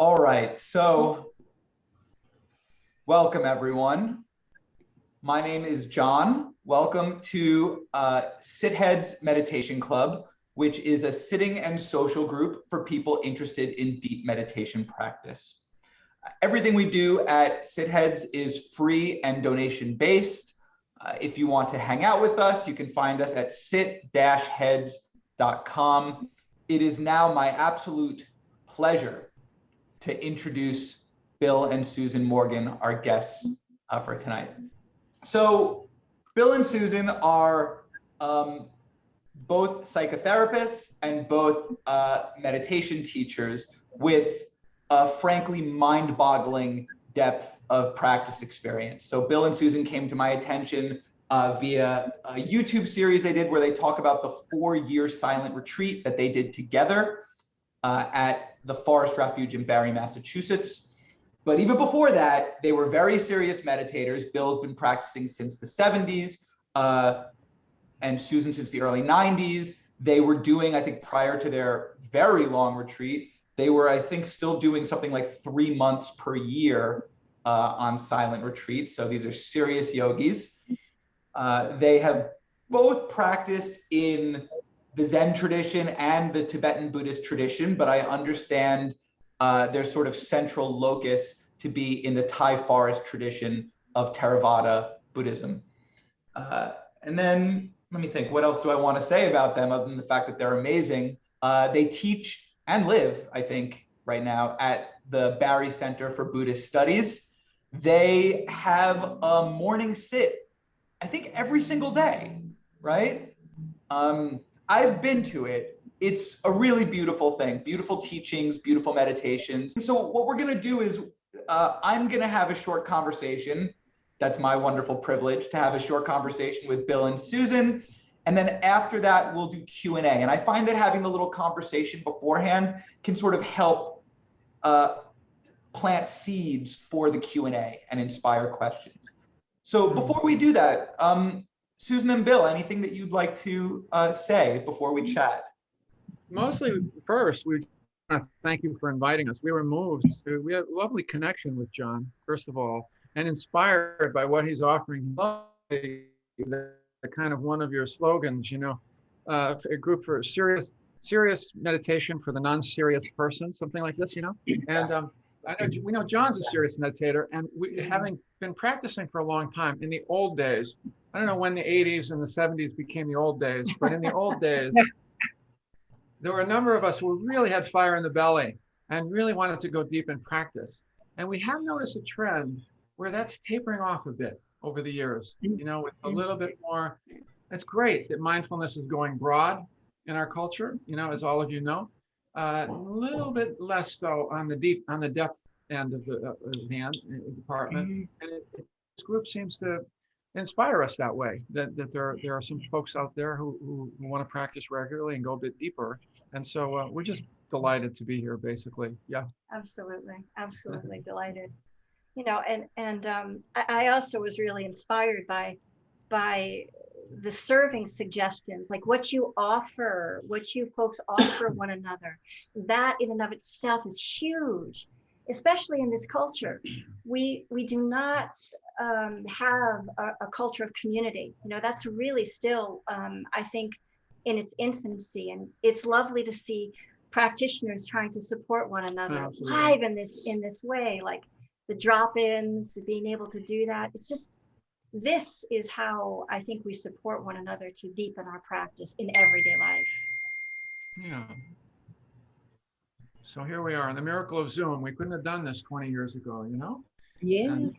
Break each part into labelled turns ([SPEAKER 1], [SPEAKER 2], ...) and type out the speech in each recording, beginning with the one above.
[SPEAKER 1] All right, so welcome everyone. My name is John. Welcome to Sit Heads Meditation Club, which is a sitting and social group for people interested in deep meditation practice. Everything we do at Sit Heads is free and donation based. If you want to hang out with us, you can find us at sit-heads.com. It is now my absolute pleasure to introduce Bill and Susan Morgan, our guests for tonight. So Bill and Susan are both psychotherapists and both meditation teachers with a frankly mind-boggling depth of practice experience. So Bill and Susan came to my attention via a YouTube series they did where they talk about the 4-year silent retreat that they did together at the Forest Refuge in Barre, Massachusetts. But even before that, they were very serious meditators. Bill's been practicing since the 70s and Susan since the early 90s. They were doing, I think prior to their very long retreat, they were, I think, still doing something like 3 months per year on silent retreats. So these are serious yogis. They have both practiced in the Zen tradition and the Tibetan Buddhist tradition, but I understand their sort of central locus to be in the Thai forest tradition of Theravada Buddhism. And then, let me think, what else do I want to say about them other than the fact that they're amazing? They teach and live, I think, right now at the Barre Center for Buddhist Studies. They have a morning sit, I think every single day, right? I've been to it. It's a really beautiful thing, beautiful teachings, beautiful meditations. And so what we're gonna do is I'm gonna have a short conversation. That's my wonderful privilege to have a short conversation with Bill and Susan. And then after that, we'll do Q&A. And I find that having a little conversation beforehand can sort of help plant seeds for the Q&A and inspire questions. So before we do that, Susan and Bill, anything that you'd like to say before we chat?
[SPEAKER 2] Mostly first, we want to thank you for inviting us. We were moved. We had a lovely connection with John, first of all, and inspired by what he's offering. The kind of one of your slogans, you know, a group for serious meditation for the non-serious person, something like this, you know. And we know John's a serious meditator, and we, having been practicing for a long time in the old days, I don't know when the 80s and the 70s became the old days, but in the old days, there were a number of us who really had fire in the belly and really wanted to go deep in practice. And we have noticed a trend where that's tapering off a bit over the years, you know, with a little bit more. It's great that mindfulness is going broad in our culture, you know, as all of you know, a little bit less so on the depth end of the department. And this group seems to inspire us that way, that there are some folks out there who want to practice regularly and go a bit deeper. And so we're just delighted to be here, basically. Yeah.
[SPEAKER 3] Absolutely delighted. You know, and I also was really inspired by the serving suggestions, like what you folks offer one another. That in and of itself is huge, especially in this culture. We do not have a culture of community. You know, that's really still, I think, in its infancy, and it's lovely to see practitioners trying to support one another live in this way, like the drop-ins, being able to do that. It's just, this is how I think we support one another to deepen our practice in everyday life.
[SPEAKER 2] Yeah. So here we are in the miracle of Zoom. We couldn't have done this 20 years ago, you know?
[SPEAKER 3] Yeah.
[SPEAKER 2] And,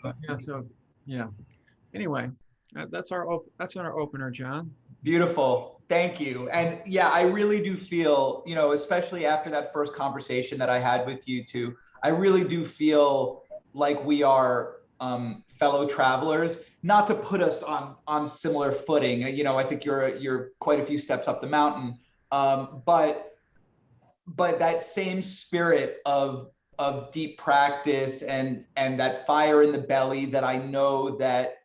[SPEAKER 2] yeah. Anyway, that's our opener, John.
[SPEAKER 1] Beautiful. Thank you. And yeah, I really do feel, you know, especially after that first conversation that I had with you two, I really do feel like we are fellow travelers, not to put us on similar footing. You know, I think you're quite a few steps up the mountain, but that same spirit of deep practice and that fire in the belly that I know that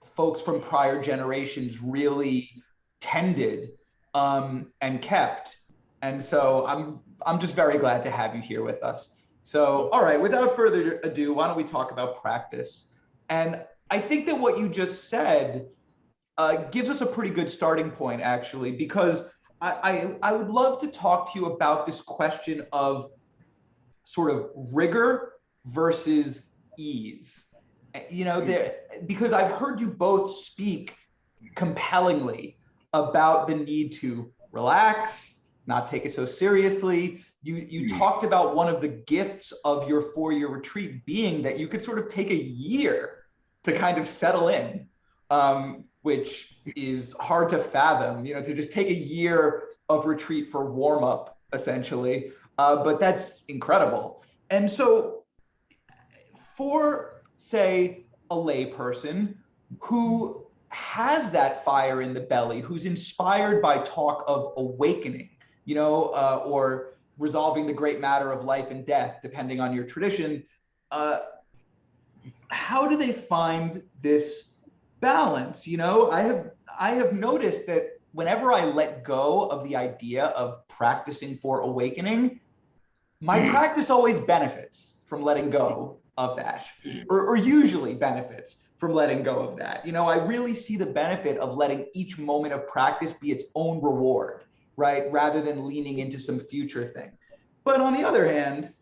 [SPEAKER 1] folks from prior generations really tended and kept. And so I'm just very glad to have you here with us. So, all right, without further ado, why don't we talk about practice? And I think that what you just said gives us a pretty good starting point, actually, because I would love to talk to you about this question of sort of rigor versus ease. You know, because I've heard you both speak compellingly about the need to relax, not take it so seriously. You talked about one of the gifts of your 4-year retreat being that you could sort of take a year to kind of settle in, which is hard to fathom, you know, to just take a year of retreat for warm up, essentially. But that's incredible. And so for, say, a lay person who has that fire in the belly, who's inspired by talk of awakening, you know, or resolving the great matter of life and death, depending on your tradition, how do they find this balance? You know, I have noticed that whenever I let go of the idea of practicing for awakening, my practice always benefits from letting go of that, or usually benefits from letting go of that. You know, I really see the benefit of letting each moment of practice be its own reward, right? Rather than leaning into some future thing. But on the other hand,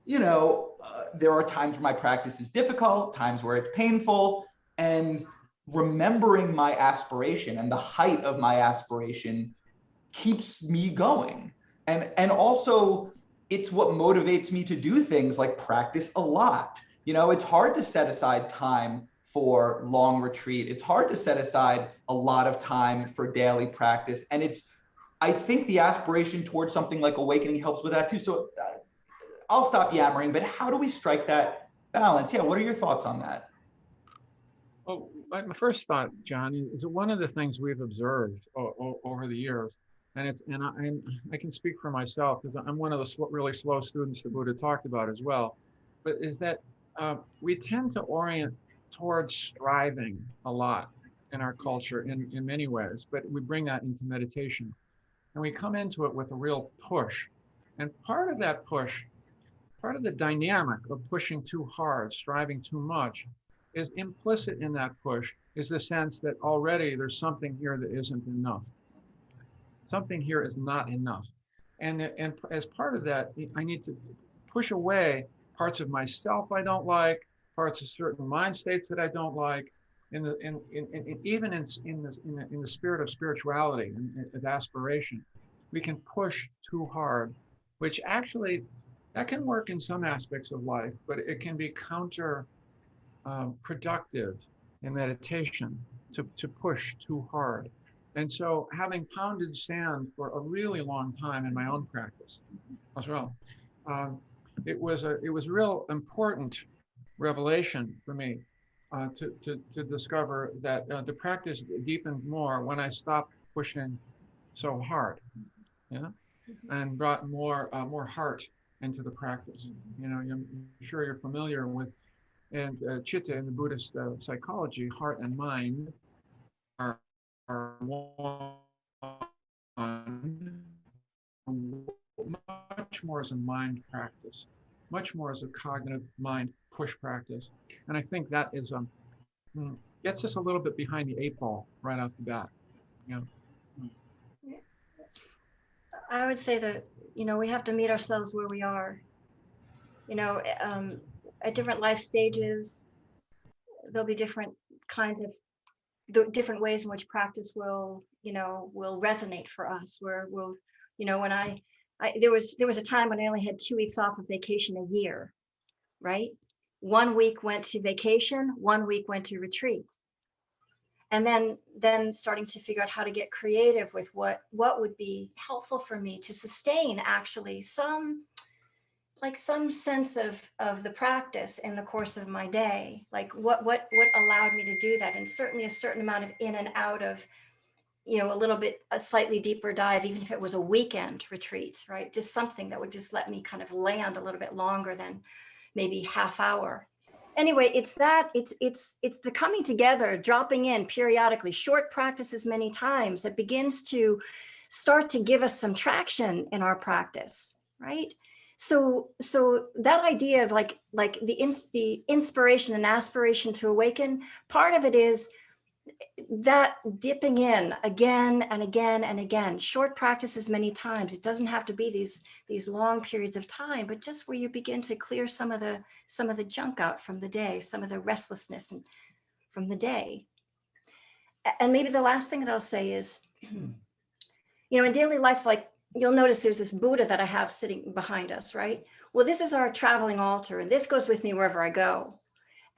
[SPEAKER 1] you know, there are times where my practice is difficult, times where it's painful, and remembering my aspiration and the height of my aspiration keeps me going. And also, it's what motivates me to do things like practice a lot. You know, it's hard to set aside time for long retreat. It's hard to set aside a lot of time for daily practice. And I think the aspiration towards something like awakening helps with that too. So I'll stop yammering, but how do we strike that balance? Yeah, what are your thoughts on that?
[SPEAKER 2] Well, my first thought, John, is that one of the things we've observed over the years, and I can speak for myself because I'm one of the really slow students the Buddha talked about as well, but is that we tend to orient towards striving a lot in our culture in many ways, but we bring that into meditation, and we come into it with a real push, and part of that push, part of the dynamic of pushing too hard, striving too much, is implicit in that push is the sense that already there's something here that isn't enough. Something here is not enough. And as part of that, I need to push away parts of myself I don't like, parts of certain mind states that I don't like, even in the spirit of spirituality and of aspiration. We can push too hard, which actually, that can work in some aspects of life, but it can be productive in meditation to push too hard. And so having pounded sand for a really long time in my own practice as well, it was a real important revelation for me to discover that the practice deepened more when I stopped pushing so hard, yeah, and brought more heart into the practice. You know, I'm sure you're familiar with, and chitta in the Buddhist psychology, heart and mind are one, much more as a mind practice, much more as a cognitive mind push practice. And I think that is gets us a little bit behind the 8 ball right off the bat. You know?
[SPEAKER 3] I would say that, you know, we have to meet ourselves where we are. You know, at different life stages, there'll be different kinds of different ways in which practice will resonate for us. Where we'll, you know, when there was a time when I only had 2 weeks off of vacation a year, right? 1 week went to vacation, 1 week went to retreats. And then starting to figure out how to get creative with what would be helpful for me to sustain actually some sense of the practice in the course of my day, like what allowed me to do that. And certainly a certain amount of in and out of, you know, a slightly deeper dive, even if it was a weekend retreat, right? Just something that would just let me kind of land a little bit longer than maybe half hour. Anyway, it's the coming together, dropping in periodically, short practices many times that begins to start to give us some traction in our practice, right? So that idea of like the inspiration and aspiration to awaken, part of it is that dipping in again and again and again, short practices many times. It doesn't have to be these long periods of time, but just where you begin to clear some of the junk out from the day, some of the restlessness from the day. And maybe the last thing that I'll say is, in daily life, like you'll notice there's this Buddha that I have sitting behind us, right? Well, this is our traveling altar, and this goes with me wherever I go.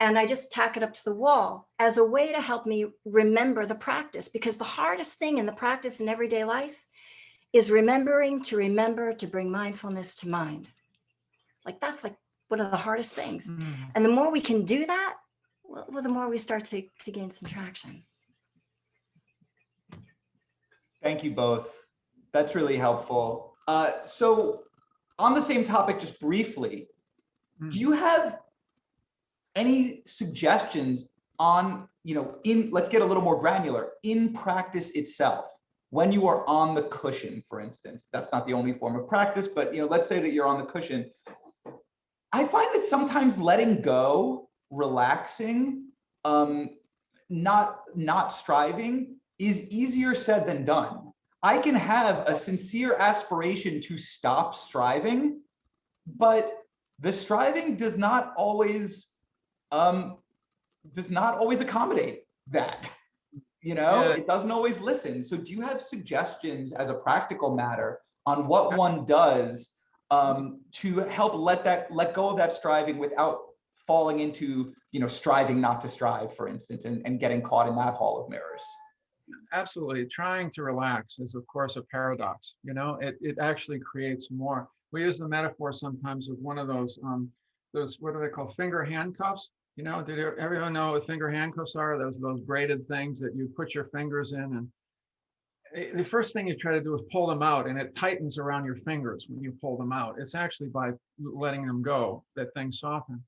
[SPEAKER 3] And I just tack it up to the wall as a way to help me remember the practice, because the hardest thing in the practice in everyday life is remembering to remember to bring mindfulness to mind. Like that's like one of the hardest things. And the more we can do that, well, the more we start to gain some traction.
[SPEAKER 1] Thank you both. That's really helpful. So on the same topic, just briefly, do you have any suggestions on, let's get a little more granular, in practice itself, when you are on the cushion, for instance? That's not the only form of practice, but let's say that you're on the cushion. I find that sometimes letting go, relaxing, not striving is easier said than done. I can have a sincere aspiration to stop striving, but the striving does not always accommodate that. It doesn't always listen. So do you have suggestions as a practical matter on what one does to help let go of that striving without falling into, striving not to strive, for instance, and getting caught in that hall of mirrors?
[SPEAKER 2] Absolutely. Trying to relax is, of course, a paradox. It actually creates more. We use the metaphor sometimes with one of those, what are they called? Finger handcuffs. Did everyone know what finger handcuffs are? Those braided things that you put your fingers in, and the first thing you try to do is pull them out, and it tightens around your fingers when you pull them out. It's actually by letting them go that things soften.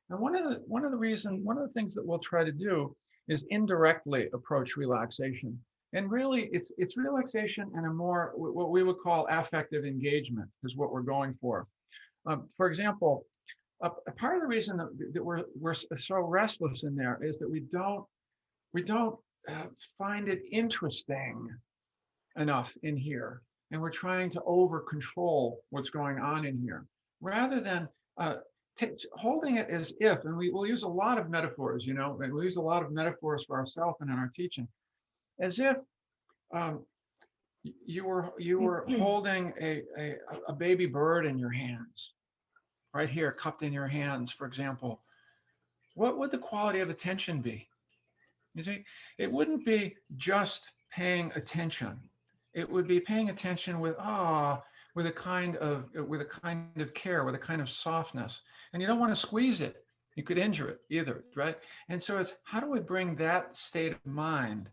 [SPEAKER 2] And one of the things that we'll try to do is indirectly approach relaxation. And really, it's relaxation and a more, what we would call affective engagement is what we're going for. For example, a part of the reason that we're so restless in there is that we don't find it interesting enough in here, and we're trying to over control what's going on in here, rather than holding it as if, and we'll use a lot of metaphors, and we'll use a lot of metaphors for ourselves and in our teaching, as if you were holding a baby bird in your hands, right here, cupped in your hands, for example. What would the quality of attention be? You see, it wouldn't be just paying attention. It would be paying attention with a kind of care, with a kind of softness. And you don't want to squeeze it. You could injure it either, right? And so it's, how do we bring that state of mind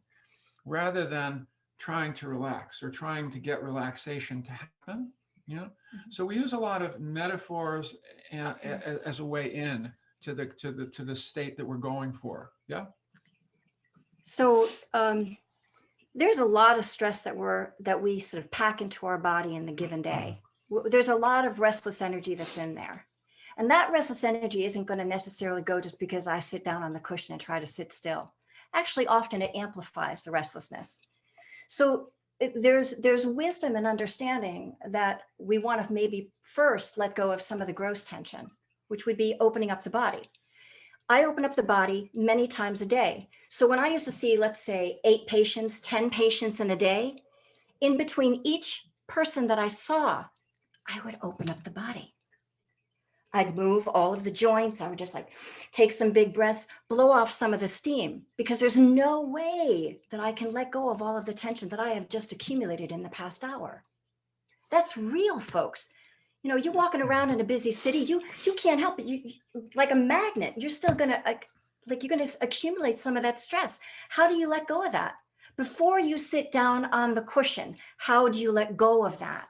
[SPEAKER 2] rather than trying to relax or trying to get relaxation to happen? So we use a lot of metaphors as a way in to the state that we're going for. Yeah.
[SPEAKER 3] So there's a lot of stress that we sort of pack into our body in the given day. There's a lot of restless energy that's in there. And that restless energy isn't going to necessarily go just because I sit down on the cushion and try to sit still. Actually, often it amplifies the restlessness. So there's wisdom and understanding that we want to maybe first let go of some of the gross tension, which would be opening up the body. I open up the body many times a day. So when I used to see, let's say, 8 patients, 10 patients in a day, in between each person that I saw, I would open up the body. I'd move all of the joints. I would just take some big breaths, blow off some of the steam, because there's no way that I can let go of all of the tension that I have just accumulated in the past hour. That's real, folks. You're walking around in a busy city, you can't help it. You like a magnet, you're still gonna you're gonna accumulate some of that stress. How do you let go of that? Before you sit down on the cushion, how do you let go of that?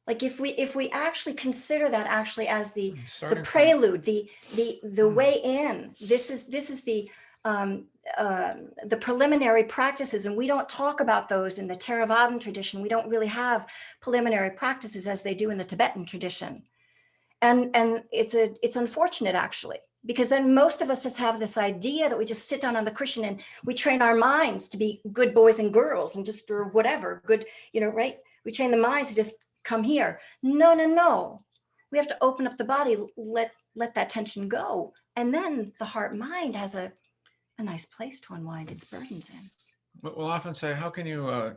[SPEAKER 3] If we actually consider that actually as the prelude, the way in, this is the the preliminary practices, and we don't talk about those in the Theravadan tradition. We don't really have preliminary practices as they do in the Tibetan tradition. And it's unfortunate, actually, because then most of us just have this idea that we just sit down on the cushion and we train our minds to be good boys and girls and just, or whatever, good, right? We train the mind to just come here. No, no, no. We have to open up the body, let that tension go. And then the heart mind has a nice place to unwind its burdens in.
[SPEAKER 2] We'll often say, how do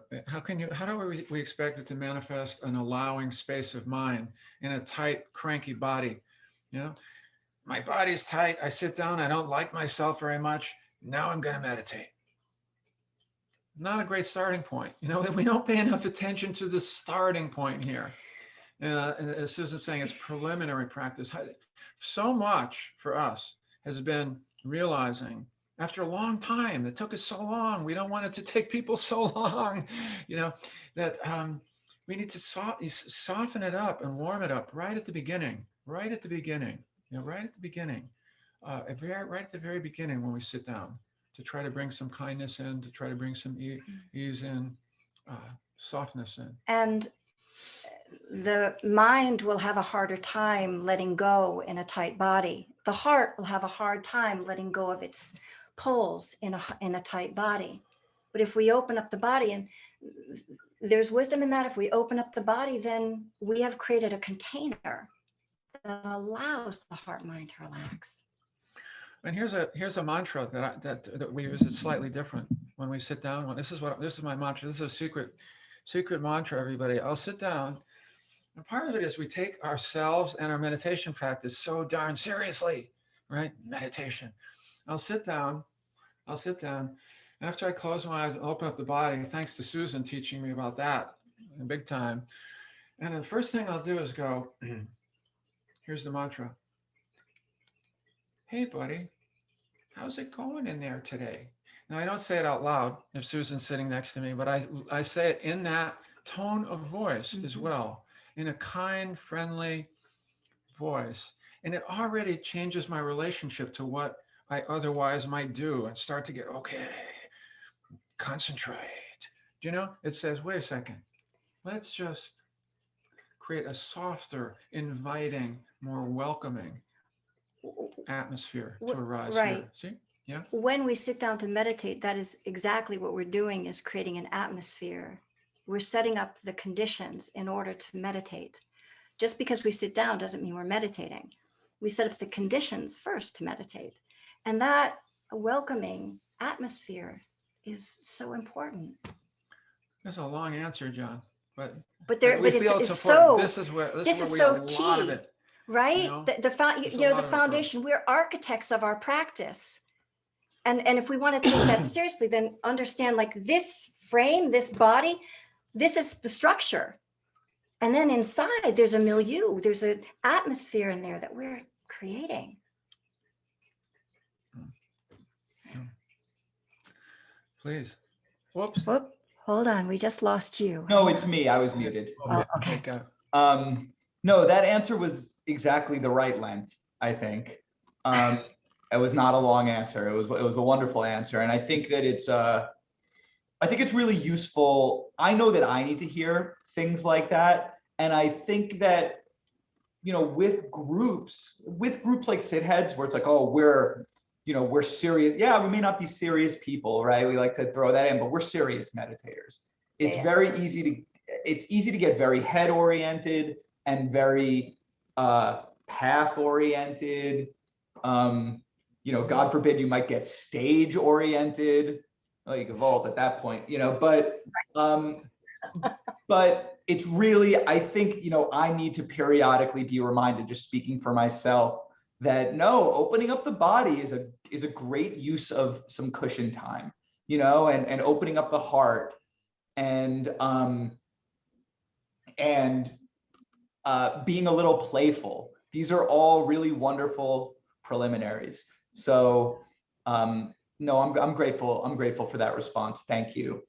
[SPEAKER 2] we expect it to manifest an allowing space of mind in a tight, cranky body? My body's tight. I sit down. I don't like myself very much. Now I'm going to meditate. Not a great starting point. We don't pay enough attention to the starting point here. As Susan's saying, it's preliminary practice. So much for us has been realizing, after a long time, it took us so long. We don't want it to take people so long, that we need to soften it up and warm it up right at the beginning, right at the beginning, right at the very beginning when we sit down, to try to bring some kindness in, to try to bring some ease in, softness in.
[SPEAKER 3] And the mind will have a harder time letting go in a tight body. The heart will have a hard time letting go of its pulls in a tight body. But if we open up the body, and there's wisdom in that, if we open up the body, then we have created a container that allows the heart mind to relax.
[SPEAKER 2] And here's a mantra that we use. It's slightly different when we sit down. This is my mantra. This is a secret mantra, everybody. I'll sit down, and part of it is we take ourselves and our meditation practice so darn seriously, right? Meditation. I'll sit down. After I close my eyes and open up the body, thanks to Susan teaching me about that in big time. And the first thing I'll do is go, here's the mantra. Hey, buddy, how's it going in there today? Now, I don't say it out loud if Susan's sitting next to me, but I say it in that tone of voice as well, in a kind, friendly voice. And it already changes my relationship to what I otherwise might do, and start to get, okay, concentrate. It says, wait a second, let's just create a softer, inviting, more welcoming atmosphere to arise here. See? Yeah.
[SPEAKER 3] When we sit down to meditate, that is exactly what we're doing, is creating an atmosphere. We're setting up the conditions in order to meditate. Just because we sit down doesn't mean we're meditating. We set up the conditions first to meditate. And that welcoming atmosphere is so important.
[SPEAKER 2] That's a long answer, John, but
[SPEAKER 3] it's
[SPEAKER 2] so. This is where we
[SPEAKER 3] so
[SPEAKER 2] have a
[SPEAKER 3] key,
[SPEAKER 2] lot of it,
[SPEAKER 3] right? The foundation. We're architects of our practice, and if we want to take that seriously, then understand, like, this frame, this body, this is the structure, and then inside there's a milieu, there's an atmosphere in there that we're creating.
[SPEAKER 2] Please. Whoops.
[SPEAKER 3] Whoop. Hold on. We just lost you.
[SPEAKER 1] No, it's me. I was muted.
[SPEAKER 3] Oh, okay.
[SPEAKER 1] No, that answer was exactly the right length, I think. It was not a long answer. It was a wonderful answer. And I think that it's really useful. I know that I need to hear things like that. And I think that, with groups like Sit Heads, where it's like, oh, we're serious. Yeah, we may not be serious people, right? We like to throw that in, but we're serious meditators. It's easy to get very head oriented and very path oriented. God forbid you might get stage oriented. Well, you evolved at that point, but it's really, I think, I need to periodically be reminded, just speaking for myself, that no, opening up the body is a great use of some cushion time, and opening up the heart and being a little playful. These are all really wonderful preliminaries. So no, I'm grateful. I'm grateful for that response. Thank you.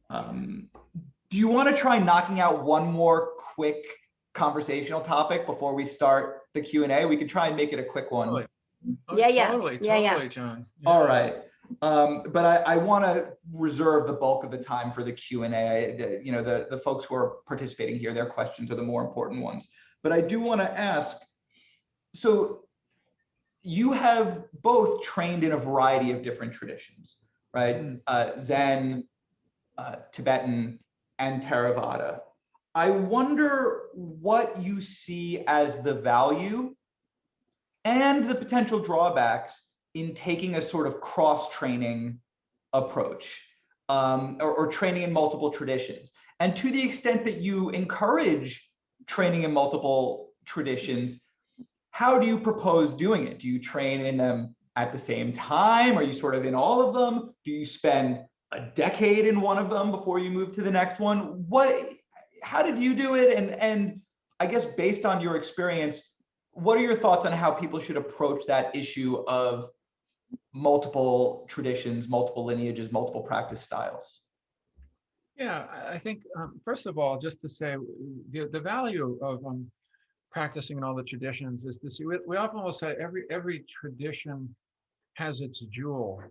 [SPEAKER 1] Do you want to try knocking out one more quick conversational topic before we start the Q&A? We could try and make it a quick one.
[SPEAKER 2] Totally.
[SPEAKER 3] Yeah.
[SPEAKER 2] Totally,
[SPEAKER 3] Yeah.
[SPEAKER 2] John.
[SPEAKER 1] Yeah. All right. But I want to reserve the bulk of the time for the Q&A. The folks who are participating here, their questions are the more important ones. But I do want to ask, so you have both trained in a variety of different traditions, right? Zen, Tibetan, and Theravada. I wonder what you see as the value and the potential drawbacks in taking a sort of cross-training approach, or training in multiple traditions. And to the extent that you encourage training in multiple traditions, how do you propose doing it? Do you train in them at the same time? Are you sort of in all of them? Do you spend a decade in one of them before you move to the next one? How did you do it? And I guess based on your experience, what are your thoughts on how people should approach that issue of multiple traditions, multiple lineages, multiple practice styles?
[SPEAKER 2] Yeah, I think, first of all, just to say the value of practicing in all the traditions is this. We often will say every tradition has its jewel.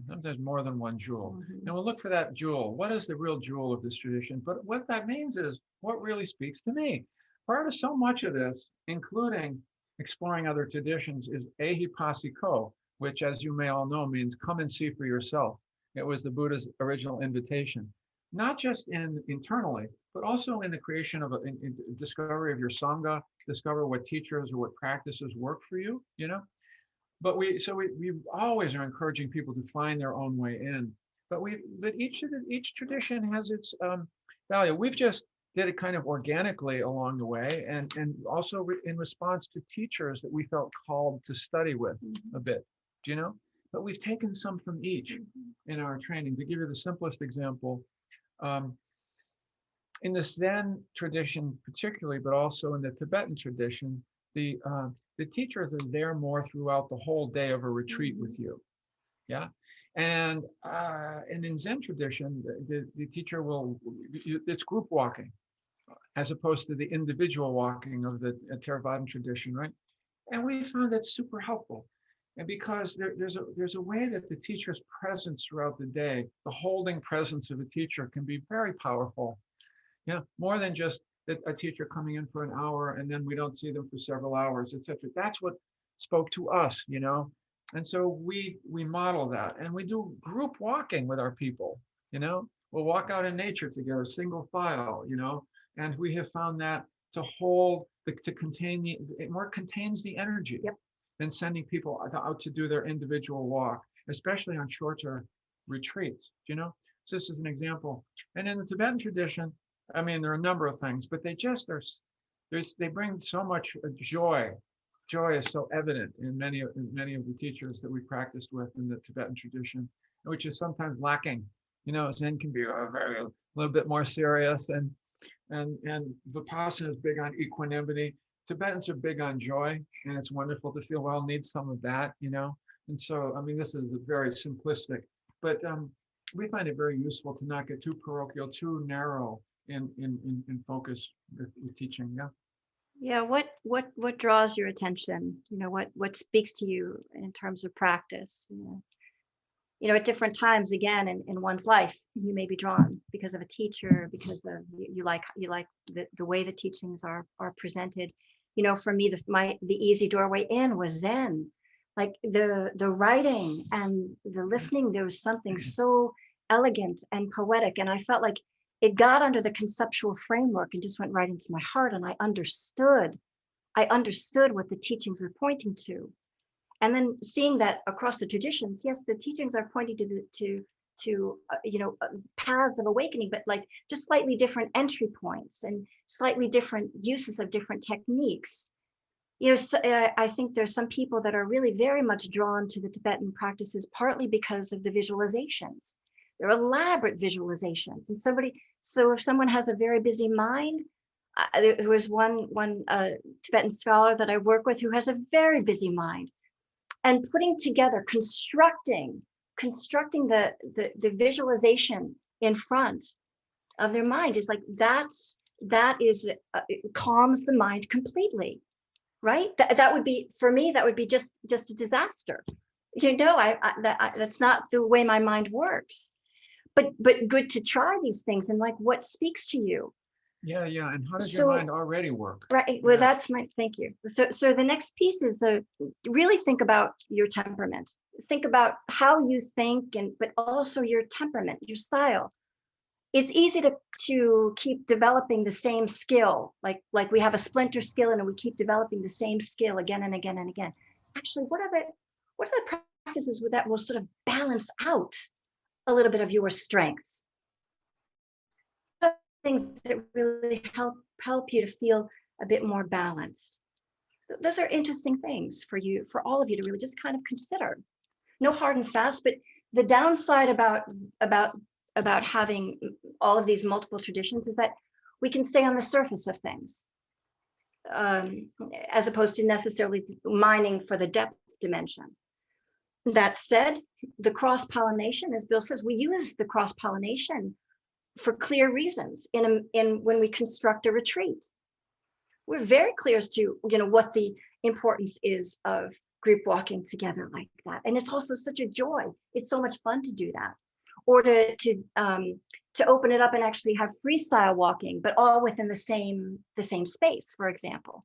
[SPEAKER 2] Sometimes more than one jewel. And we'll look for that jewel. What is the real jewel of this tradition? But what that means is what really speaks to me. Part of so much of this, including exploring other traditions, is ehipassiko, which, as you may all know, means come and see for yourself. It was the Buddha's original invitation, not just internally, but also in the creation of in discovery of your sangha, discover what teachers or what practices work for you, But we always are encouraging people to find their own way in. But each tradition has its value. We've just did it kind of organically along the way, and also in response to teachers that we felt called to study with a bit, But we've taken some from each in our training. To give you the simplest example, in the Zen tradition particularly, but also in the Tibetan tradition, the teachers are there more throughout the whole day of a retreat with you. Yeah. And in Zen tradition, the teacher it's group walking as opposed to the individual walking of the Theravadan tradition, right? And we found that super helpful. And because there's a way that the teacher's presence throughout the day, the holding presence of a teacher, can be very powerful. More than just a teacher coming in for an hour and then we don't see them for several hours, etc. That's what spoke to us, And so we model that, and we do group walking with our people, We'll walk out in nature together, single file, And we have found that to contain it more contains the energy than sending people out to do their individual walk, especially on shorter retreats, So this is an example. And in the Tibetan tradition, I mean, there are a number of things, but they bring so much joy. Joy is so evident in many of the teachers that we practiced with in the Tibetan tradition, which is sometimes lacking. Zen can be a little bit more serious, and Vipassana is big on equanimity. Tibetans are big on joy, and it's wonderful to feel well, need some of that, And so, I mean, this is very simplistic, but we find it very useful to not get too parochial, too narrow in focus with teaching.
[SPEAKER 3] Yeah. What draws your attention? What speaks to you in terms of practice? At different times, again, in one's life, you may be drawn because of a teacher, because of you like the way the teachings are presented. For me, the easy doorway in was Zen. Like the writing and the listening, there was something so elegant and poetic, and I felt like it got under the conceptual framework and just went right into my heart, and I understood what the teachings were pointing to. And then seeing that across the traditions, yes, the teachings are pointing to paths of awakening, but like just slightly different entry points and slightly different uses of different techniques. I think there's some people that are really very much drawn to the Tibetan practices, partly because of the visualizations. They're elaborate visualizations, and so if someone has a very busy mind, there was one Tibetan scholar that I work with who has a very busy mind, and putting together, constructing the visualization in front of their mind is like it calms the mind completely, right? That would be, for me, that would be just a disaster. You know, that's not the way my mind works. But good to try these things, and like, what speaks to you?
[SPEAKER 2] Yeah, yeah. And how does
[SPEAKER 3] So,
[SPEAKER 2] your mind already work?
[SPEAKER 3] right. Well,
[SPEAKER 2] Yeah.
[SPEAKER 3] that's my, thank you. So the next piece is really think about your temperament. Think about how you think, but also your temperament, your style. It's easy to keep developing the same skill, like we have a splinter skill and we keep developing the same skill again and again and again. Actually, what are the practices that will sort of balance out a little bit of your strengths? Things that really help you to feel a bit more balanced. Those are interesting things for all of you to really just kind of consider. No hard and fast, but the downside about having all of these multiple traditions is that we can stay on the surface of things, as opposed to necessarily mining for the depth dimension. That said, the cross-pollination, as Bill says, we use the cross-pollination for clear reasons in when we construct a retreat. We're very clear as to what the importance is of group walking together like that, and it's also such a joy. It's so much fun to do that, or to open it up and actually have freestyle walking, but all within the same space, for example.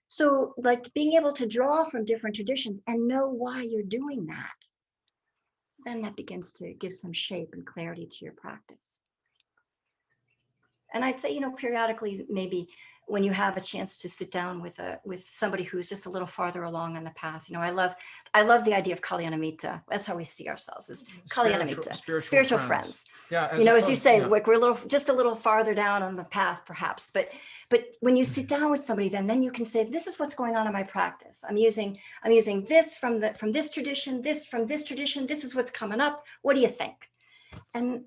[SPEAKER 3] So, like, being able to draw from different traditions and know why you're doing that, then that begins to give some shape and clarity to your practice. And I'd say, periodically, maybe when you have a chance to sit down with somebody who's just a little farther along on the path. I love the idea of Kalyanamitta. That's how we see ourselves, as Kalyanamitta, spiritual friends.
[SPEAKER 2] Yeah,
[SPEAKER 3] as you say, like, we're just a little farther down on the path, perhaps. But when you sit down with somebody, then you can say, this is what's going on in my practice. I'm using this from this tradition, this from this tradition. This is what's coming up. What do you think? And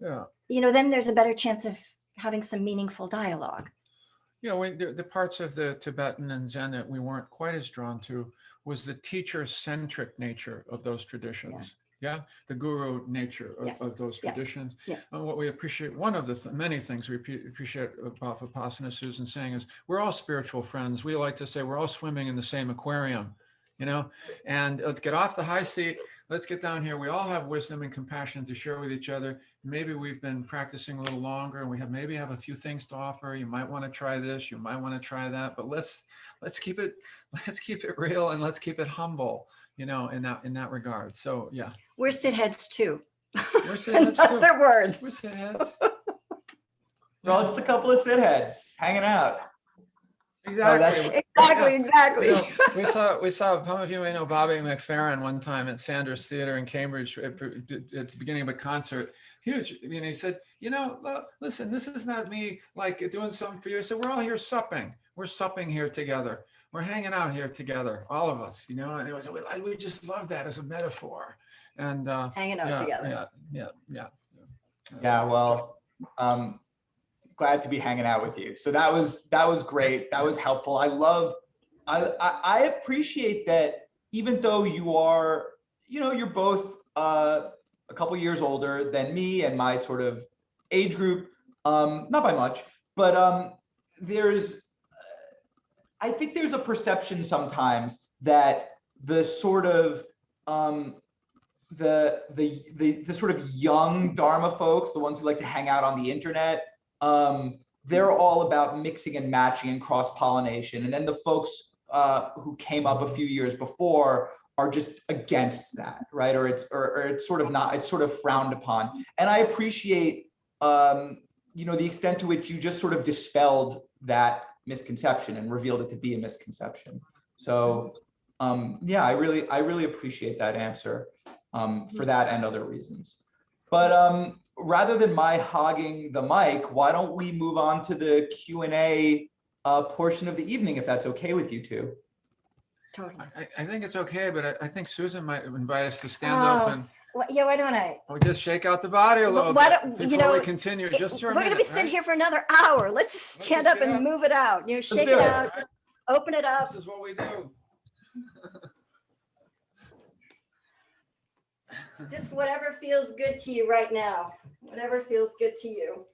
[SPEAKER 3] then there's a better chance of having some meaningful dialogue.
[SPEAKER 2] The parts of the Tibetan and Zen that we weren't quite as drawn to was the teacher-centric nature of those traditions. The guru nature of those traditions. And what we appreciate, one of the many things we appreciate about Vipassana, Susan saying, is we're all spiritual friends. We like to say we're all swimming in the same aquarium, and let's get off the high seat. Let's get down here. We all have wisdom and compassion to share with each other. Maybe we've been practicing a little longer, and we maybe have a few things to offer. You might want to try this. You might want to try that. But let's keep it real, and let's keep it humble. In that regard. So yeah,
[SPEAKER 3] we're sit heads too.
[SPEAKER 2] We're sit heads too.
[SPEAKER 3] In other words,
[SPEAKER 2] we're sit heads.
[SPEAKER 1] We're all just a couple of sit heads hanging out.
[SPEAKER 2] Exactly.
[SPEAKER 3] Exactly.
[SPEAKER 2] We saw some of you may know Bobby McFerrin one time at Sanders Theater in Cambridge at the beginning of a concert. Huge. He said, listen, this is not me like doing something for you. I said, we're all here supping. We're supping here together. We're hanging out here together, all of us, and it was, we just love that as a metaphor. And
[SPEAKER 3] hanging out together.
[SPEAKER 2] Yeah.
[SPEAKER 1] Well, glad to be hanging out with you. So that was great. That was helpful. I appreciate that, even though you are, you're both a couple years older than me and my sort of age group, not by much, but I think there's a perception sometimes that the sort of the sort of young Dharma folks, the ones who like to hang out on the internet, they're all about mixing and matching and cross-pollination. And then the folks who came up a few years before are just against that, right? Or it's sort of not, it's sort of frowned upon. And I appreciate, the extent to which you just sort of dispelled that misconception and revealed it to be a misconception. So, I really appreciate that answer for that and other reasons. But rather than my hogging the mic, why don't we move on to the Q&A portion of the evening, if that's okay with you two?
[SPEAKER 3] Totally.
[SPEAKER 2] I think it's okay, but I think Susan might invite us to stand up and
[SPEAKER 3] why don't I?
[SPEAKER 2] Or just shake out the body a little bit before we continue. Just for a minute,
[SPEAKER 3] we're going to be sitting here for another hour. Let's just stand up and move it out. Shake it out, just open it up.
[SPEAKER 2] This is what we do.
[SPEAKER 3] Just whatever feels good to you right now. Whatever feels good to you.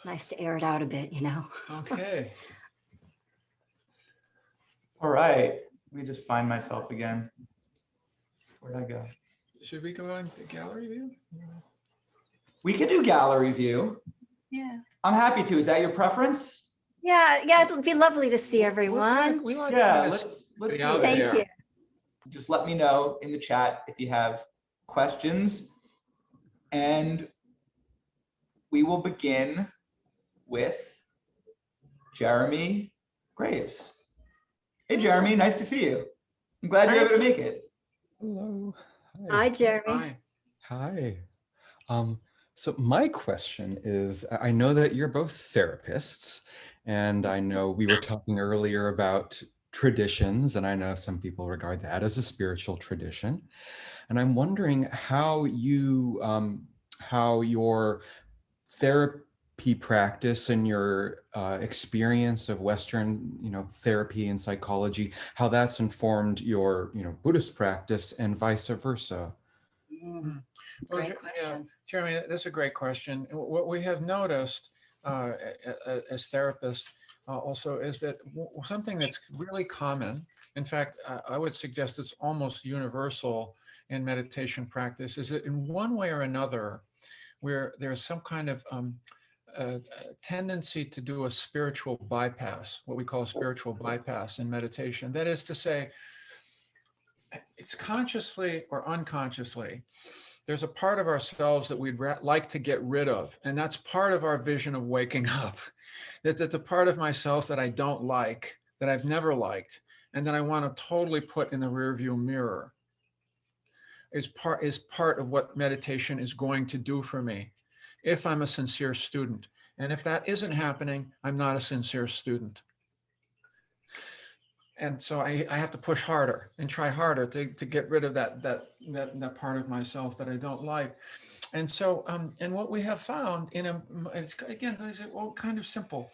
[SPEAKER 3] Nice to air it out a bit, you know.
[SPEAKER 2] Okay.
[SPEAKER 1] All right. Let me just find myself again. Where'd I go?
[SPEAKER 2] Should we go on the gallery view?
[SPEAKER 1] We could do gallery view.
[SPEAKER 3] Yeah.
[SPEAKER 1] I'm happy to. Is that your preference?
[SPEAKER 3] Yeah, it'll be lovely to see everyone.
[SPEAKER 2] We like
[SPEAKER 1] Yeah,
[SPEAKER 2] kind of
[SPEAKER 1] let's
[SPEAKER 2] stay
[SPEAKER 1] do
[SPEAKER 2] out
[SPEAKER 1] it.
[SPEAKER 3] Thank
[SPEAKER 2] there.
[SPEAKER 3] you.
[SPEAKER 1] Just let me know in the chat if you have questions. And we will begin with Jeremy Graves. Hey, Jeremy, nice to see you. I'm glad you're able to make it.
[SPEAKER 4] Hello.
[SPEAKER 3] Hi, Jeremy.
[SPEAKER 2] Hi.
[SPEAKER 4] Hi. So my question is, I know that you're both therapists, and I know we were talking earlier about traditions, and I know some people regard that as a spiritual tradition. And I'm wondering how your therapy practice and your experience of Western, therapy and psychology, how that's informed your, Buddhist practice and vice versa.
[SPEAKER 2] Well,
[SPEAKER 3] Great question.
[SPEAKER 2] Jeremy, that's a great question. What we have noticed as therapists also is that something that's really common, in fact, I would suggest it's almost universal in meditation practice, is that in one way or another, where there's some kind of tendency to do a spiritual bypass, what we call a spiritual bypass in meditation. That is to say, it's consciously or unconsciously, there's a part of ourselves that we'd like to get rid of. And that's part of our vision of waking up. That the part of myself that I don't like, that I've never liked, and that I want to totally put in the rearview mirror is part of what meditation is going to do for me if I'm a sincere student. And if that isn't happening, I'm not a sincere student. And so I have to push harder and try harder to get rid of that part of myself that I don't like. And so, and what we have found again, is it kind of simple.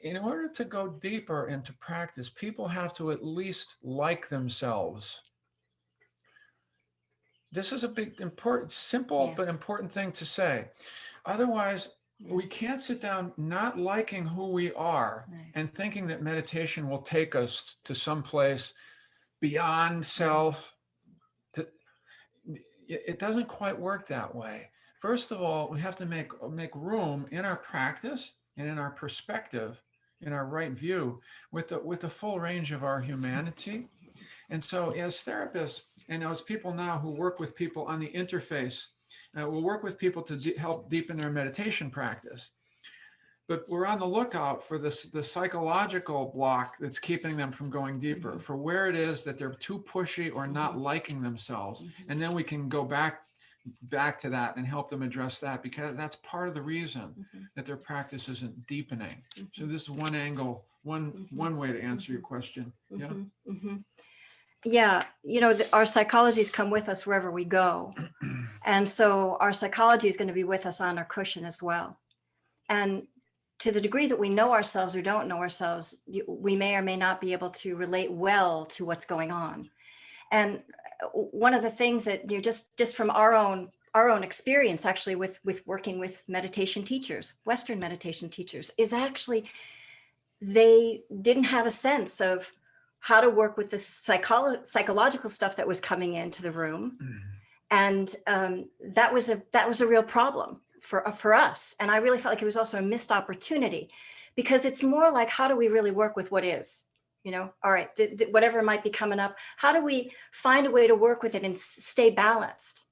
[SPEAKER 2] In order to go deeper into practice, people have to at least like themselves. This is a big, important, simple, but important thing to say. Otherwise, we can't sit down not liking who we are and thinking that meditation will take us to some place beyond self. It doesn't quite work that way. First of all, we have to make room in our practice and in our perspective, in our right view, with the full range of our humanity. And so as therapists, and as people now who work with people on the interface, we'll work with people to help deepen their meditation practice. But we're on the lookout for the psychological block that's keeping them from going deeper, for where it is that they're too pushy or not liking themselves. And then we can go back to that and help them address that, because that's part of the reason that their practice isn't deepening. So this is one angle, one way to answer your question. Yeah.
[SPEAKER 3] Yeah, our psychologies come with us wherever we go. And so our psychology is going to be with us on our cushion as well. And to the degree that we know ourselves or don't know ourselves, we may or may not be able to relate well to what's going on. And one of the things that just from our own experience, actually, with working with meditation teachers, Western meditation teachers, is actually they didn't have a sense of how to work with the psychological stuff that was coming into the room. And that was a real problem for us. And I really felt like it was also a missed opportunity, because it's more like, how do we really work with what is? All right, whatever might be coming up, how do we find a way to work with it and stay balanced,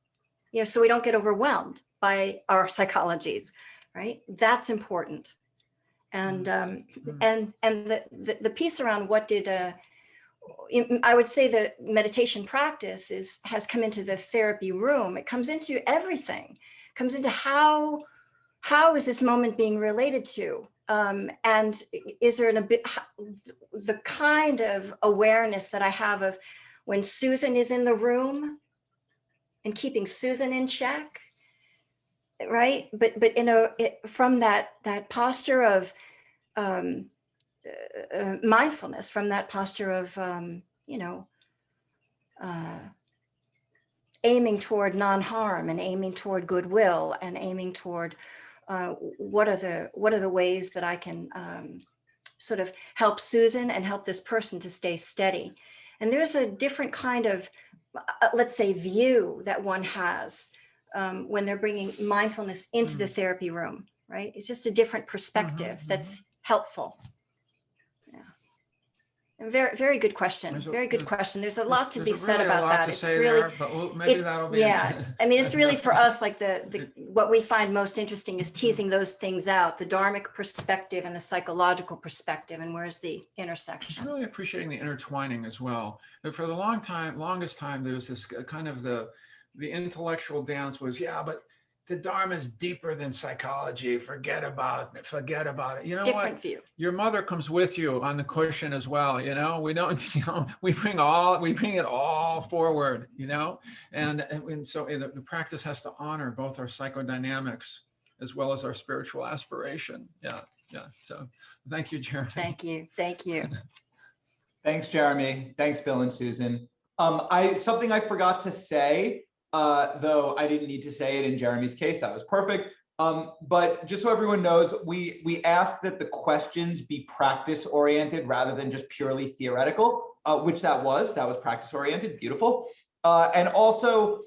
[SPEAKER 3] so we don't get overwhelmed by our psychologies, right? That's important. And and the piece around what did I would say that meditation practice has come into the therapy room. It comes into everything. It comes into how is this moment being related to, and is there the kind of awareness that I have of when Susan is in the room and keeping Susan in check, right? But from that posture of mindfulness, from that posture of aiming toward non-harm and aiming toward goodwill and aiming toward what are the ways that I can sort of help Susan and help this person to stay steady. And there's a different kind of, let's say, view that one has when they're bringing mindfulness into the therapy room, right? It's just a different perspective that's helpful. Yeah. And very, very good question. Very good question. There's a lot to be said about that. It's really,
[SPEAKER 2] maybe that'll be.
[SPEAKER 3] Yeah. I mean, it's really for us, like what we find most interesting is teasing those things out, the dharmic perspective and the psychological perspective, and where's the intersection.
[SPEAKER 2] I'm really appreciating the intertwining as well. But for the longest time, there was this kind of the intellectual dance was, yeah, but the Dharma is deeper than psychology. Forget about it. You know
[SPEAKER 3] Different
[SPEAKER 2] what?
[SPEAKER 3] view.
[SPEAKER 2] Your mother comes with you on the cushion as well. You know, we don't, we bring it all forward, and so the practice has to honor both our psychodynamics as well as our spiritual aspiration. Yeah. So thank you, Jeremy.
[SPEAKER 3] Thank you.
[SPEAKER 1] Thanks, Jeremy. Thanks, Bill and Susan. Something I forgot to say, though I didn't need to say it in Jeremy's case, that was perfect. But just so everyone knows, we ask that the questions be practice-oriented rather than just purely theoretical, which that was practice-oriented, beautiful. And also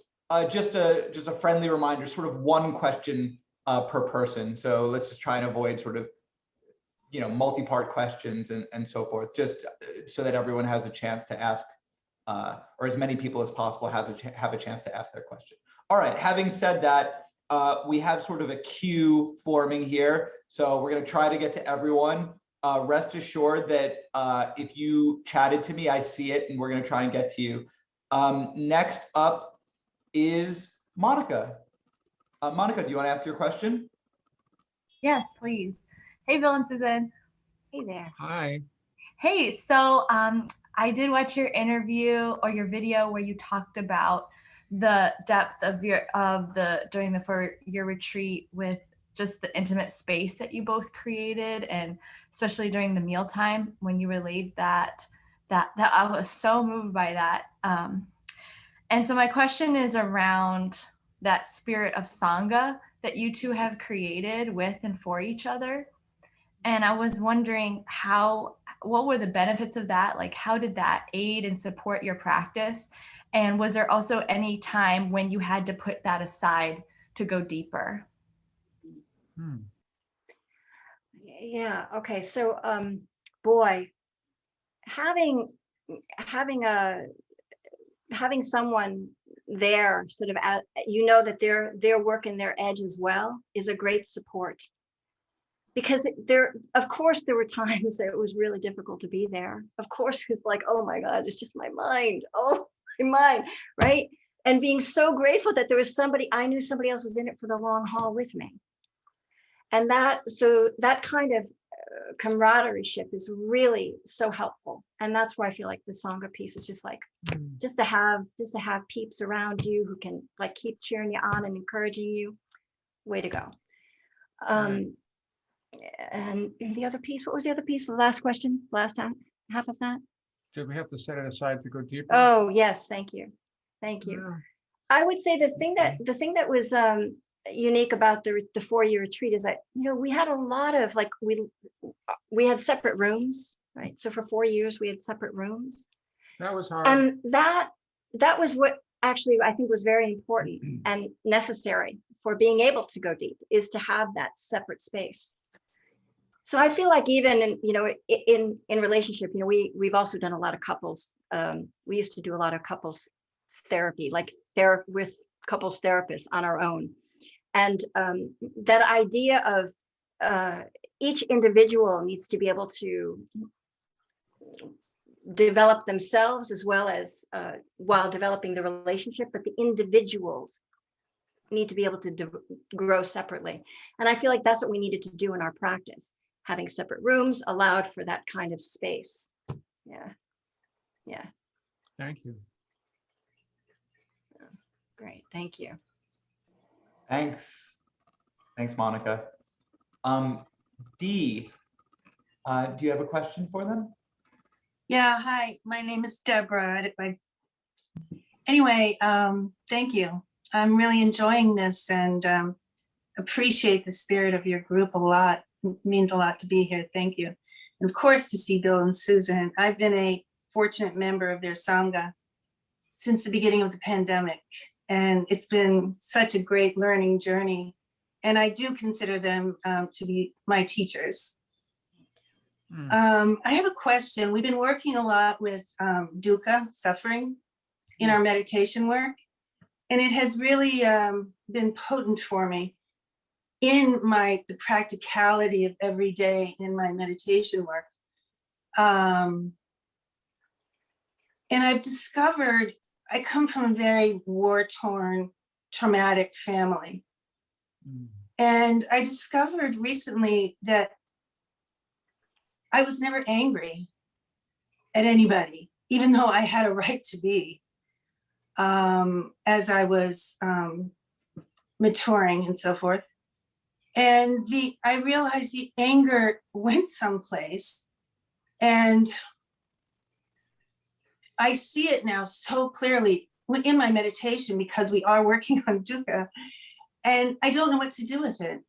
[SPEAKER 1] just a friendly reminder, sort of one question per person. So let's just try and avoid sort of, multi-part questions and so forth, just so that everyone has a chance to ask, or as many people as possible have a chance to ask their question. All right, having said that, we have sort of a queue forming here. So we're gonna try to get to everyone. Rest assured that if you chatted to me, I see it, and we're gonna try and get to you. Next up is Monica. Monica, do you wanna ask your question?
[SPEAKER 5] Yes, please. Hey, Bill and Susan.
[SPEAKER 3] Hey there.
[SPEAKER 2] Hi.
[SPEAKER 5] Hey, so I did watch your interview or your video where you talked about the depth of during the 4-year retreat with just the intimate space that you both created, and especially during the mealtime when you relayed that I was so moved by that. And so my question is around that spirit of Sangha that you two have created with and for each other. And I was wondering what were the benefits of that? Like, how did that aid and support your practice? And was there also any time when you had to put that aside to go deeper?
[SPEAKER 3] Yeah. Okay. So, boy, having someone there, sort of at, that they're working their edge as well, is a great support. Because of course, there were times that it was really difficult to be there. Of course, it was like, oh my God, it's just my mind. Oh, my mind, right? And being so grateful that there was I knew somebody else was in it for the long haul with me. And that kind of camaraderie is really so helpful. And that's where I feel like the Sangha piece is just like, just to have peeps around you who can like keep cheering you on and encouraging you. Way to go. And the other piece, what was the other piece? The last question, last half of that?
[SPEAKER 2] Did we have to set it aside to go deeper?
[SPEAKER 3] Oh, yes. Thank you.
[SPEAKER 2] Yeah.
[SPEAKER 3] I would say the thing that was unique about the 4-year retreat is that, we had a lot of we had separate rooms, right? So for 4 years, we had separate rooms.
[SPEAKER 2] That was hard.
[SPEAKER 3] And that was what actually I think was very important and necessary for being able to go deep, is to have that separate space. So I feel like even in relationship, we've also done a lot of couples. We used to do a lot of couples therapy, with couples therapists on our own. And that idea of each individual needs to be able to develop themselves as well as while developing the relationship, but the individuals need to be able to grow separately. And I feel like that's what we needed to do in our practice. Having separate rooms allowed for that kind of space. Yeah.
[SPEAKER 2] Thank you.
[SPEAKER 3] Great, thank you.
[SPEAKER 1] Thanks, Monica. Dee, do you have a question for them?
[SPEAKER 6] Yeah, hi, my name is Deborah. Anyway, thank you. I'm really enjoying this, and appreciate the spirit of your group a lot. It means a lot to be here. Thank you. And of course, to see Bill and Susan. I've been a fortunate member of their Sangha since the beginning of the pandemic. And it's been such a great learning journey. And I do consider them to be my teachers. I have a question. We've been working a lot with dukkha, suffering, in our meditation work. And it has really been potent for me in the practicality of every day in my meditation work. And I've discovered, I come from a very war-torn, traumatic family. And I discovered recently that I was never angry at anybody, even though I had a right to be, as I was maturing and so forth. And I realized the anger went someplace, and I see it now so clearly in my meditation, because we are working on dukkha, and I don't know what to do with it.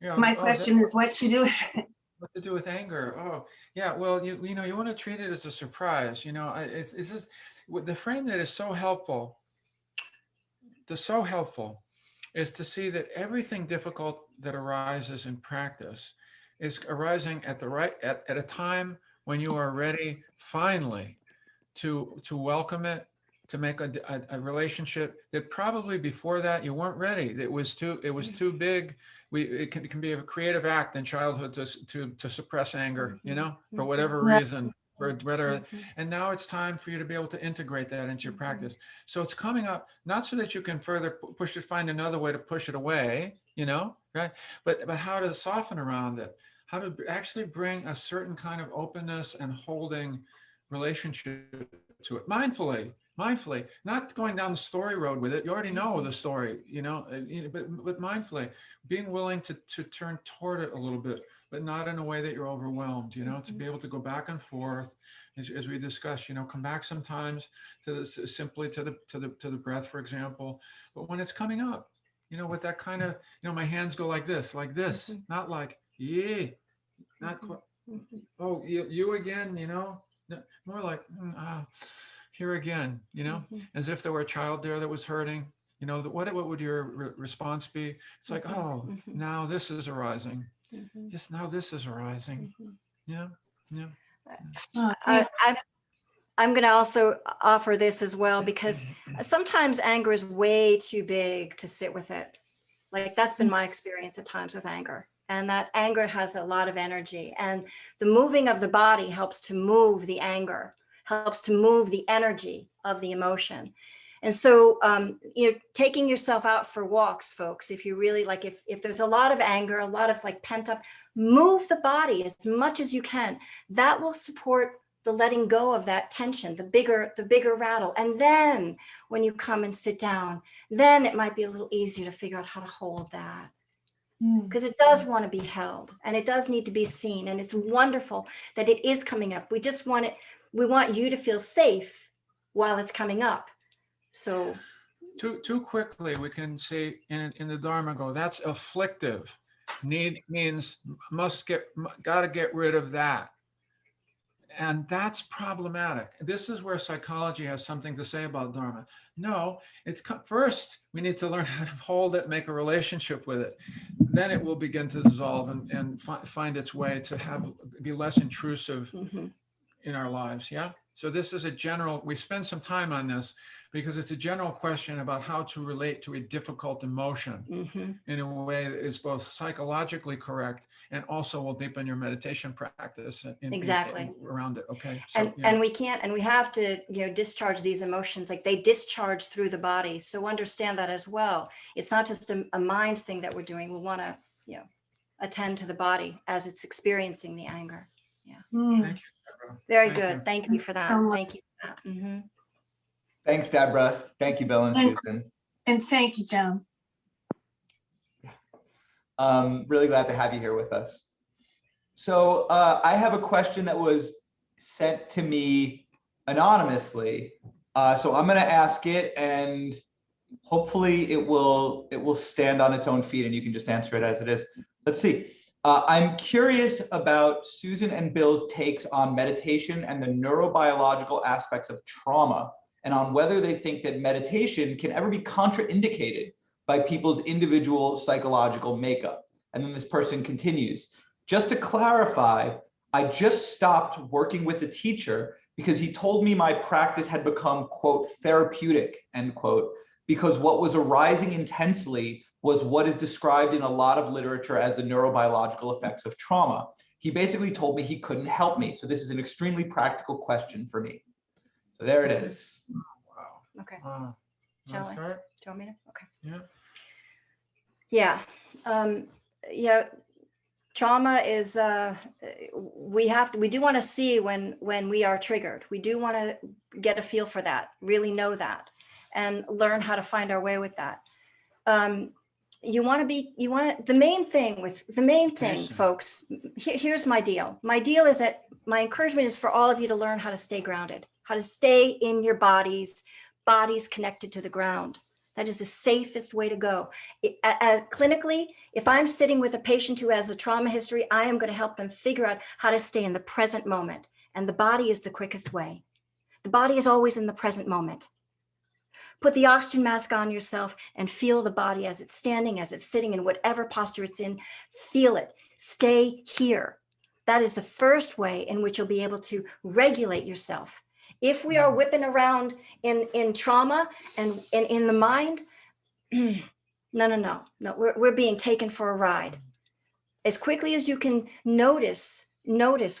[SPEAKER 2] Yeah,
[SPEAKER 6] My question is what to do with it.
[SPEAKER 2] What to do with anger? Oh, yeah. Well, you know, you want to treat it as a surprise. You know, it's just the frame that is so helpful. So helpful is to see that everything difficult that arises in practice is arising at a time when you are ready finally to welcome it, to make a relationship that probably before that you weren't ready. It was too big. It can be a creative act in childhood to suppress anger, you know, for whatever reason. And now it's time for you to be able to integrate that into your practice. So it's coming up, not so that you can further push it, find another way to push it away, you know, right? But how to soften around it, how to actually bring a certain kind of openness and holding relationship to it mindfully, not going down the story road with it. You already know the story, you know, but mindfully being willing to turn toward it a little bit, but not in a way that you're overwhelmed, you know, to be able to go back and forth as we discussed, you know, come back sometimes to simply to the breath, for example. But when it's coming up, you know, with that kind of, you know, my hands go like this, not like, yeah, not quite, oh, you again, you know, more like, here again, you know, as if there were a child there that was hurting, you know, what would your response be? It's like, oh, now this is arising. Just now this is arising. Yeah.
[SPEAKER 3] I'm going to also offer this as well, because sometimes anger is way too big to sit with it. Like that's been my experience at times with anger. And that anger has a lot of energy, and the moving of the body helps to move the anger, helps to move the energy of the emotion. And so, you know, taking yourself out for walks, folks, if you really like, if there's a lot of anger, a lot of like pent up, move the body as much as you can. That will support the letting go of that tension, the bigger rattle. And then when you come and sit down, then it might be a little easier to figure out how to hold that. Because it does want to be held, and it does need to be seen. And it's wonderful that it is coming up. We just want it. We want you to feel safe while it's coming up. So
[SPEAKER 2] too quickly, we can see in the Dharma go, that's afflictive. Need means got to get rid of that. And that's problematic. This is where psychology has something to say about Dharma. No, first we need to learn how to hold it, make a relationship with it. Then it will begin to dissolve and find its way to be less intrusive in our lives. Yeah. So this is we spend some time on this because it's a general question about how to relate to a difficult emotion in a way that is both psychologically correct and also will deepen your meditation practice around it. Okay. So,
[SPEAKER 3] and we have to, you know, discharge these emotions, like they discharge through the body. So understand that as well. It's not just a mind thing that we're doing. We want to, you know, attend to the body as it's experiencing the anger. Yeah.
[SPEAKER 2] Thank you, Deborah.
[SPEAKER 3] Very good. Thank you for that. Thank you for that.
[SPEAKER 1] Thanks, Deborah. Thank you, Bill and Susan.
[SPEAKER 6] And thank you, John.
[SPEAKER 1] Really glad to have you here with us. So I have a question that was sent to me anonymously. So I'm going to ask it, and hopefully it will stand on its own feet and you can just answer it as it is. Let's see. I'm curious about Susan and Bill's takes on meditation and the neurobiological aspects of trauma, and on whether they think that meditation can ever be contraindicated by people's individual psychological makeup. And then this person continues, just to clarify, I just stopped working with a teacher because he told me my practice had become, quote, therapeutic, end quote, because what was arising intensely was what is described in a lot of literature as the neurobiological effects of trauma. He basically told me he couldn't help me. So this is an extremely practical question for me. So there it is.
[SPEAKER 2] Wow.
[SPEAKER 3] Okay.
[SPEAKER 2] Shall I start?
[SPEAKER 3] Do you want me to? Okay.
[SPEAKER 2] Yeah.
[SPEAKER 3] Yeah. Yeah. Trauma is, we do want to see when we are triggered. We do want to get a feel for that, really know that, and learn how to find our way with that. The main thing, folks, here's my deal. My deal is that my encouragement is for all of you to learn how to stay grounded, how to stay in your bodies connected to the ground. That is the safest way to go. Clinically, if I'm sitting with a patient who has a trauma history, I am going to help them figure out how to stay in the present moment. And the body is the quickest way. The body is always in the present moment. Put the oxygen mask on yourself and feel the body as it's standing, as it's sitting, in whatever posture it's in. Feel it. Stay here. That is the first way in which you'll be able to regulate yourself. If we are whipping around in trauma and in the mind, no, we're being taken for a ride. As quickly as you can notice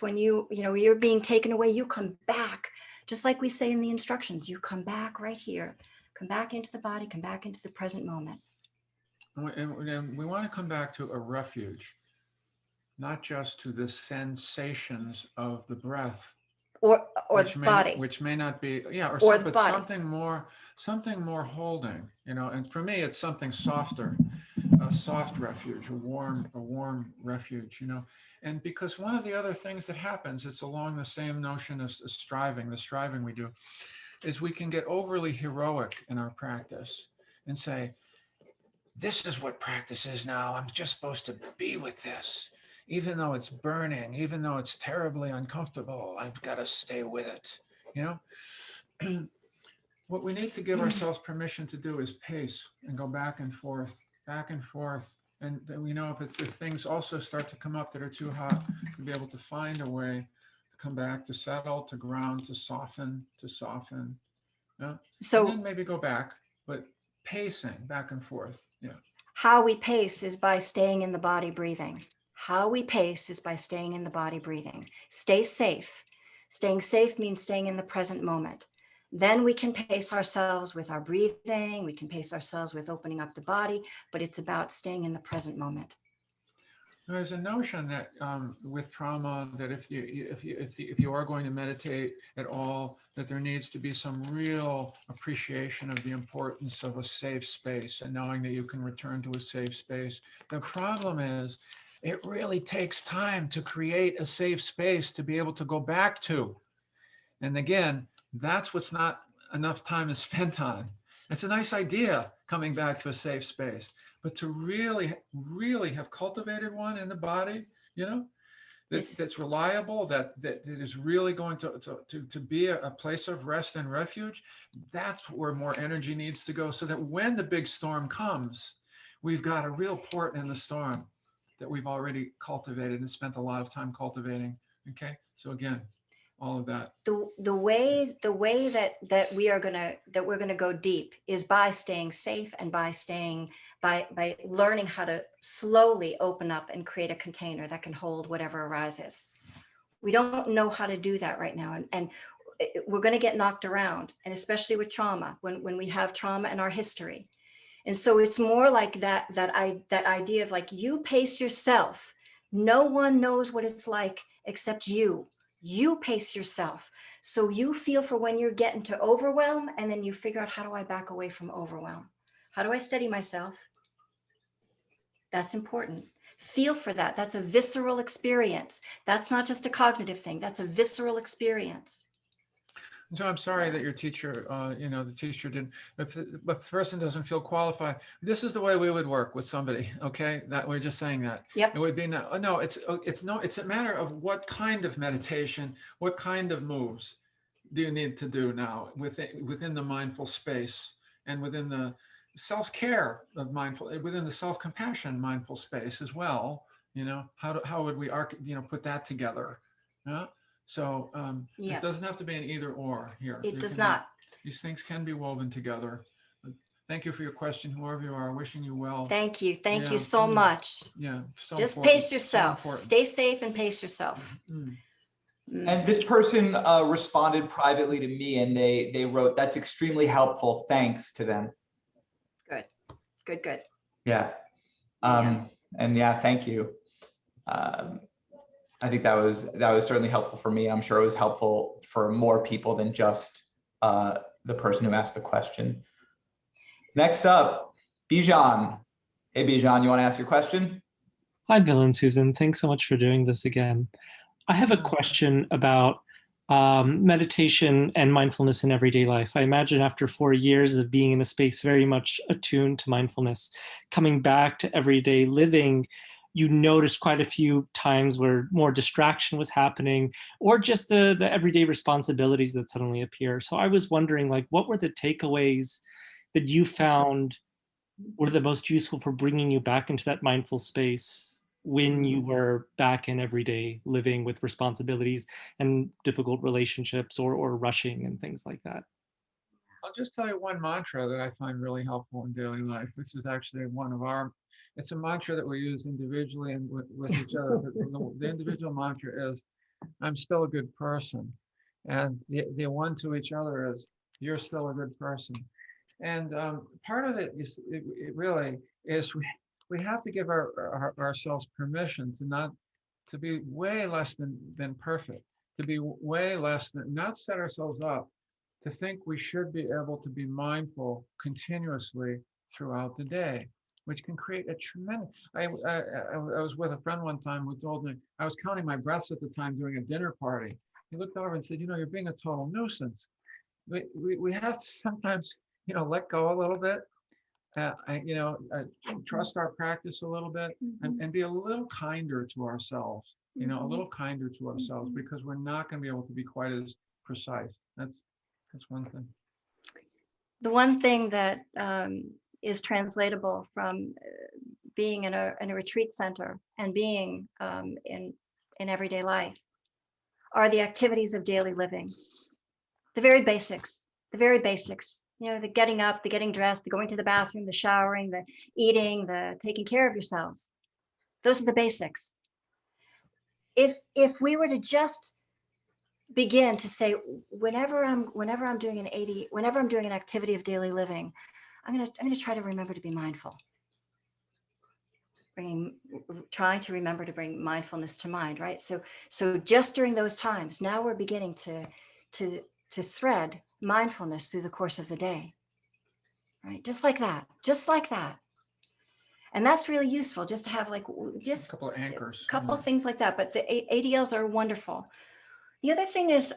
[SPEAKER 3] when you're being taken away, you come back, just like we say in the instructions, you come back right here, come back into the body, come back into the present moment.
[SPEAKER 2] And we want to come back to a refuge, not just to the sensations of the breath.
[SPEAKER 3] Or the body,
[SPEAKER 2] which may not be, but something more holding, and for me, it's something softer, a soft refuge, a warm refuge, and because one of the other things that happens, it's along the same notion as the striving we do, is we can get overly heroic in our practice and say, this is what practice is now. I'm just supposed to be with this. Even though it's burning, even though it's terribly uncomfortable, I've got to stay with it, What we need to give ourselves permission to do is pace and go back and forth. And we know if things also start to come up that are too hot, to be able to find a way to come back, to settle, to ground, to soften. So, and then maybe go back, but pacing back and forth. Yeah.
[SPEAKER 3] How we pace is by staying in the body breathing. Stay safe. Staying safe means staying in the present moment. Then we can pace ourselves with our breathing. We can pace ourselves with opening up the body, but it's about staying in the present moment.
[SPEAKER 2] There's a notion that with trauma, that if you are going to meditate at all, that there needs to be some real appreciation of the importance of a safe space and knowing that you can return to a safe space. The problem is, it really takes time to create a safe space to be able to go back to. And again, that's what's not enough time is spent on. It's a nice idea, coming back to a safe space, but to really, really have cultivated one in the body, that's reliable, that is really going to be a place of rest and refuge. That's where more energy needs to go, so that when the big storm comes, we've got a real port in the storm that we've already cultivated and spent a lot of time cultivating. Okay, so again, all of that.
[SPEAKER 3] The way that we're gonna go deep is by staying safe and by learning how to slowly open up and create a container that can hold whatever arises. We don't know how to do that right now, and we're going to get knocked around, and especially with trauma, when we have trauma in our history. And so it's more like that idea of like, you pace yourself. No one knows what it's like except you. You pace yourself. So you feel for when you're getting to overwhelm, and then you figure out, how do I back away from overwhelm? How do I steady myself? That's important. Feel for that. That's a visceral experience. That's not just a cognitive thing. That's a visceral experience.
[SPEAKER 2] So I'm sorry that your teacher, the teacher didn't, if the person doesn't feel qualified, this is the way we would work with somebody, okay? That we're just saying that.
[SPEAKER 3] Yep.
[SPEAKER 2] It would be, no, it's a matter of what kind of meditation, what kind of moves do you need to do now within the mindful space and within the self-care of mindful, within the self-compassion mindful space as well. How would we put that together? Yeah. So
[SPEAKER 3] Yeah.
[SPEAKER 2] it doesn't have to be an either or here.
[SPEAKER 3] It does not.
[SPEAKER 2] These things can be woven together. Thank you for your question, whoever you are. Wishing you well.
[SPEAKER 3] Thank you. Thank
[SPEAKER 2] Yeah.
[SPEAKER 3] you so much.
[SPEAKER 2] Yeah. So
[SPEAKER 3] Just
[SPEAKER 2] important.
[SPEAKER 3] pace yourself.
[SPEAKER 2] So
[SPEAKER 3] Stay safe and pace yourself.
[SPEAKER 1] And this person responded privately to me, and they wrote, "That's extremely helpful. Thanks," to them.
[SPEAKER 3] Good.
[SPEAKER 1] Yeah. And yeah, thank you. I think that was certainly helpful for me. I'm sure it was helpful for more people than just the person who asked the question. Next up, Bijan. Hey, Bijan, you want to ask your question?
[SPEAKER 7] Hi, Bill and Susan. Thanks so much for doing this again. I have a question about meditation and mindfulness in everyday life. I imagine after 4 years of being in a space very much attuned to mindfulness, coming back to everyday living, you noticed quite a few times where more distraction was happening, or just the everyday responsibilities that suddenly appear. So I was wondering, what were the takeaways that you found were the most useful for bringing you back into that mindful space when you were back in everyday living with responsibilities and difficult relationships or rushing and things like that?
[SPEAKER 2] I'll just tell you one mantra that I find really helpful in daily life. This is actually it's a mantra that we use individually and with each other. The individual mantra is, "I'm still a good person." And the one to each other is, "You're still a good person." And part of it really is we have to give ourselves permission to be way less than perfect, to be way less than, not set ourselves up to think we should be able to be mindful continuously throughout the day, which can create a tremendous. I was with a friend one time who told me, I was counting my breaths at the time during a dinner party. He looked over and said, "You're being a total nuisance." We have to sometimes, let go a little bit, trust our practice a little bit, and be a little kinder to ourselves, a little kinder to ourselves, because we're not going to be able to be quite as precise. That's one thing.
[SPEAKER 3] The one thing that is translatable from being in a retreat center and being in everyday life are the activities of daily living. The very basics. The getting up, the getting dressed, the going to the bathroom, the showering, the eating, the taking care of yourselves. Those are the basics. If we were to just begin to say, whenever I'm doing an activity of daily living, I'm gonna try to remember to be mindful. Trying to remember to bring mindfulness to mind, right? So just during those times, now we're beginning to thread mindfulness through the course of the day, right? Just like that. And that's really useful, just to have just
[SPEAKER 2] a couple of anchors,
[SPEAKER 3] a couple of things like that. But the ADLs are wonderful. The other thing is,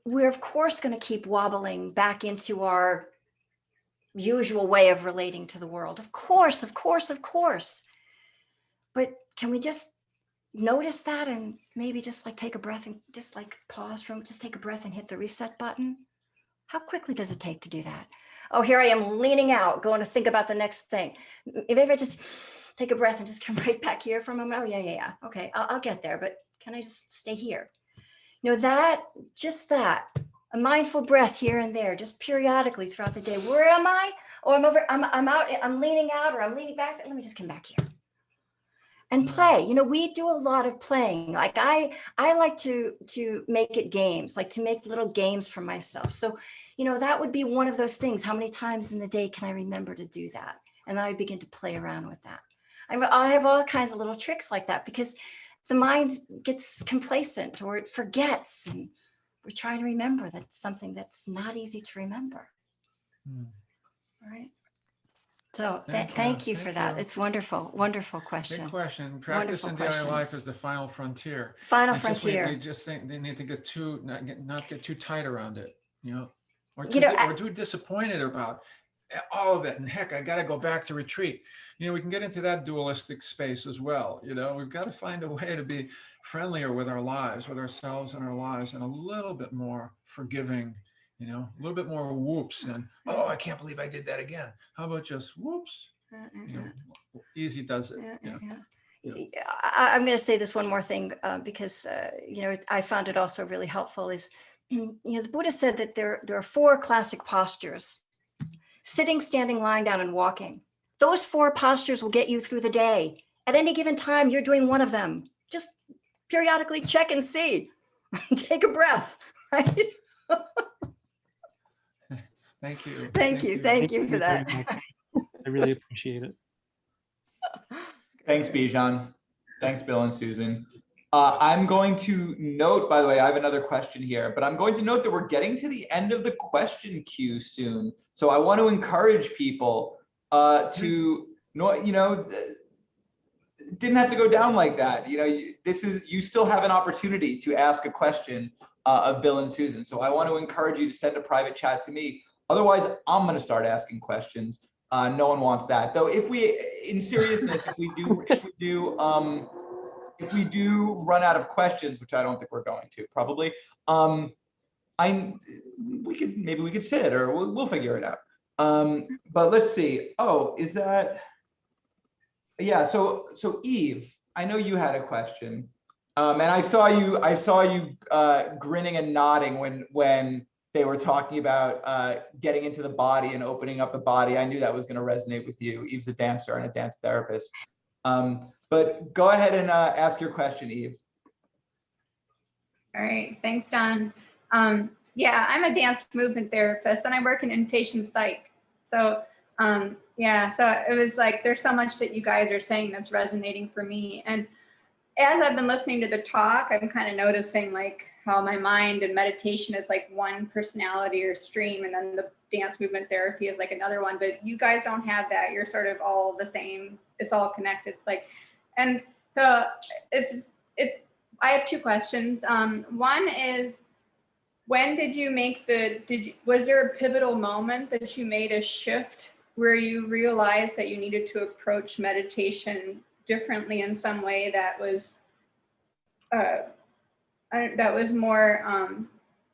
[SPEAKER 3] we're of course going to keep wobbling back into our usual way of relating to the world. Of course. But can we just notice that and maybe just take a breath and just pause just take a breath and hit the reset button? How quickly does it take to do that? Oh, here I am leaning out, going to think about the next thing. If I just take a breath and just come right back here for a moment. Oh, yeah. Okay, I'll get there, but can I just stay here? A mindful breath here and there, just periodically throughout the day. Where am I? Oh, I'm out, I'm leaning out, or I'm leaning back. Let me just come back here. And play. We do a lot of playing. I like to make it games, to make little games for myself. So, that would be one of those things. How many times in the day can I remember to do that? And then I begin to play around with that. I have all kinds of little tricks like that, because the mind gets complacent or it forgets, and we're trying to remember that's something that's not easy to remember. All right. So
[SPEAKER 2] Thank
[SPEAKER 3] thank
[SPEAKER 2] you.
[SPEAKER 3] you for
[SPEAKER 2] Thank
[SPEAKER 3] that.
[SPEAKER 2] you.
[SPEAKER 3] It's wonderful, wonderful question.
[SPEAKER 2] Good question. Practice
[SPEAKER 3] Wonderful
[SPEAKER 2] in daily life
[SPEAKER 3] questions.
[SPEAKER 2] is the final frontier.
[SPEAKER 3] Final
[SPEAKER 2] It's just
[SPEAKER 3] frontier.
[SPEAKER 2] they just think they need to get not get too tight around it, you know, or
[SPEAKER 3] You know,
[SPEAKER 2] or too disappointed about all of it. And heck, I got to go back to retreat. You know, we can get into that dualistic space as well. You know, we've got to find a way to be friendlier with our lives, with ourselves and our lives, and a little bit more forgiving. You know, a little bit more whoops and, oh, I can't believe I did that again. How about just whoops? You know, easy does it.
[SPEAKER 3] I'm going to say this one more thing because, you know, I found it also really helpful is, you know, the Buddha said that there are 4 classic postures: sitting, standing, lying down, and walking. Those 4 postures will get you through the day. At any given time, you're doing one of them. Just periodically check and see. Take a breath, right?
[SPEAKER 2] Thank you.
[SPEAKER 3] Thank you for that.
[SPEAKER 7] I really appreciate it.
[SPEAKER 1] Thanks, Bijan. Thanks, Bill and Susan. I'm going to note, by the way, I have another question here, but I'm going to note that we're getting to the end of the question queue soon. So I want to encourage people to, you know, didn't have to go down like that. You know, you still have an opportunity to ask a question of Bill and Susan. So I want to encourage you to send a private chat to me. Otherwise, I'm going to start asking questions. No one wants that, though. If we, in seriousness, if we do run out of questions, which I don't think we're going to, probably, maybe we could sit, or we'll figure it out. But let's see. Oh, is that? Yeah. So Eve, I know you had a question, and I saw you grinning and nodding when they were talking about getting into the body and opening up the body. I knew that was going to resonate with you. Eve's a dancer and a dance therapist. But go ahead and ask your question, Eve.
[SPEAKER 8] All right, thanks, Don. Yeah, I'm a dance movement therapist and I work in inpatient psych. So yeah, so it was like, there's so much that you guys are saying that's resonating for me. And as I've been listening to the talk, I'm kind of noticing like how my mind and meditation is like one personality or stream, and then the dance movement therapy is like another one, but you guys don't have that. You're sort of all the same. It's all connected. It's like, and so I have 2 questions. One is, when did you make was there a pivotal moment that you made a shift where you realized that you needed to approach meditation differently in some way that was more,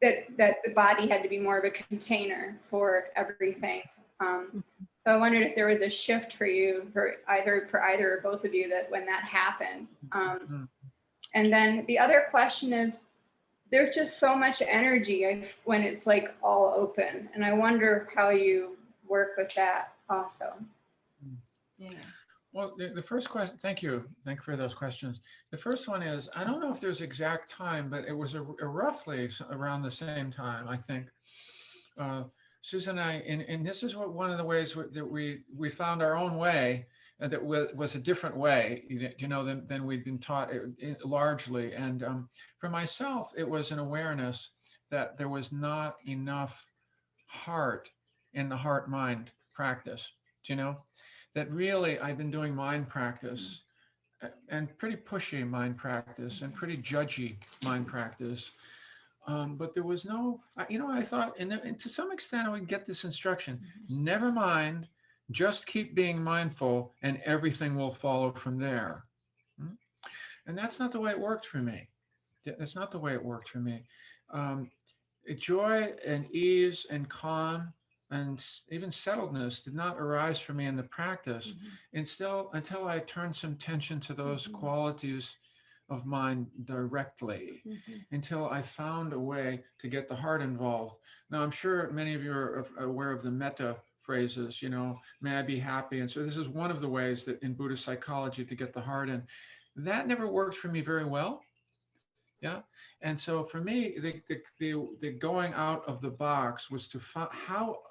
[SPEAKER 8] that the body had to be more of a container for everything? So I wondered if there was a shift for you, for either or both of you, that when that happened. And then the other question is, there's just so much energy when it's like all open, and I wonder how you work with that also.
[SPEAKER 3] Yeah.
[SPEAKER 2] Well, the first question, thank you for those questions. The first one is, I don't know if there's exact time, but it was roughly around the same time, I think. Susan and I, and this is one of the ways that we found our own way, and that was a different way, you know, than we'd been taught largely. And for myself, it was an awareness that there was not enough heart in the heart-mind practice, you know, that really I've been doing mind practice, and pretty pushy mind practice and pretty judgy mind practice. But there was no, you know, I thought, and to some extent I would get this instruction: never mind, just keep being mindful and everything will follow from there. And that's not the way it worked for me. That's not the way it worked for me. Joy and ease and calm and even settledness did not arise for me in the practice until I turned some attention to those qualities of mind directly, until I found a way to get the heart involved. Now, I'm sure many of you are aware of the metta phrases, you know, may I be happy. And so this is one of the ways that in Buddhist psychology to get the heart in. That never worked for me very well. Yeah. And so for me, the going out of the box was to find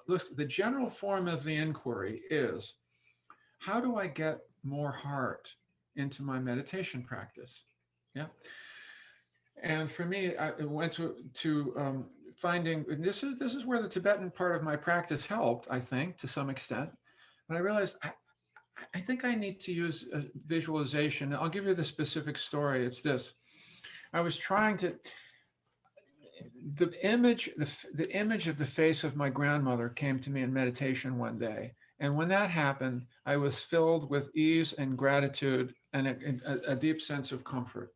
[SPEAKER 2] the general form of the inquiry is, how do I get more heart into my meditation practice? Yeah. And for me, I went to finding, and this is where the Tibetan part of my practice helped, I think, to some extent. But I realized I think I need to use a visualization. I'll give you the specific story. It's this. I was trying to, the image of the face of my grandmother came to me in meditation one day. And when that happened, I was filled with ease and gratitude and a deep sense of comfort.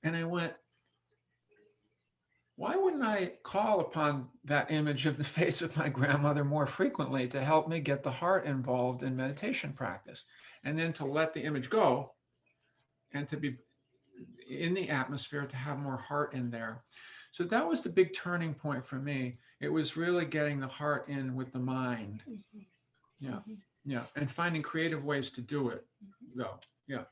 [SPEAKER 2] And I went, why wouldn't I call upon that image of the face of my grandmother more frequently to help me get the heart involved in meditation practice, and then to let the image go and to be in the atmosphere, to have more heart in there. So that was the big turning point for me. It was really getting the heart in with the mind. Yeah. Yeah. And finding creative ways to do it. Go. Yeah.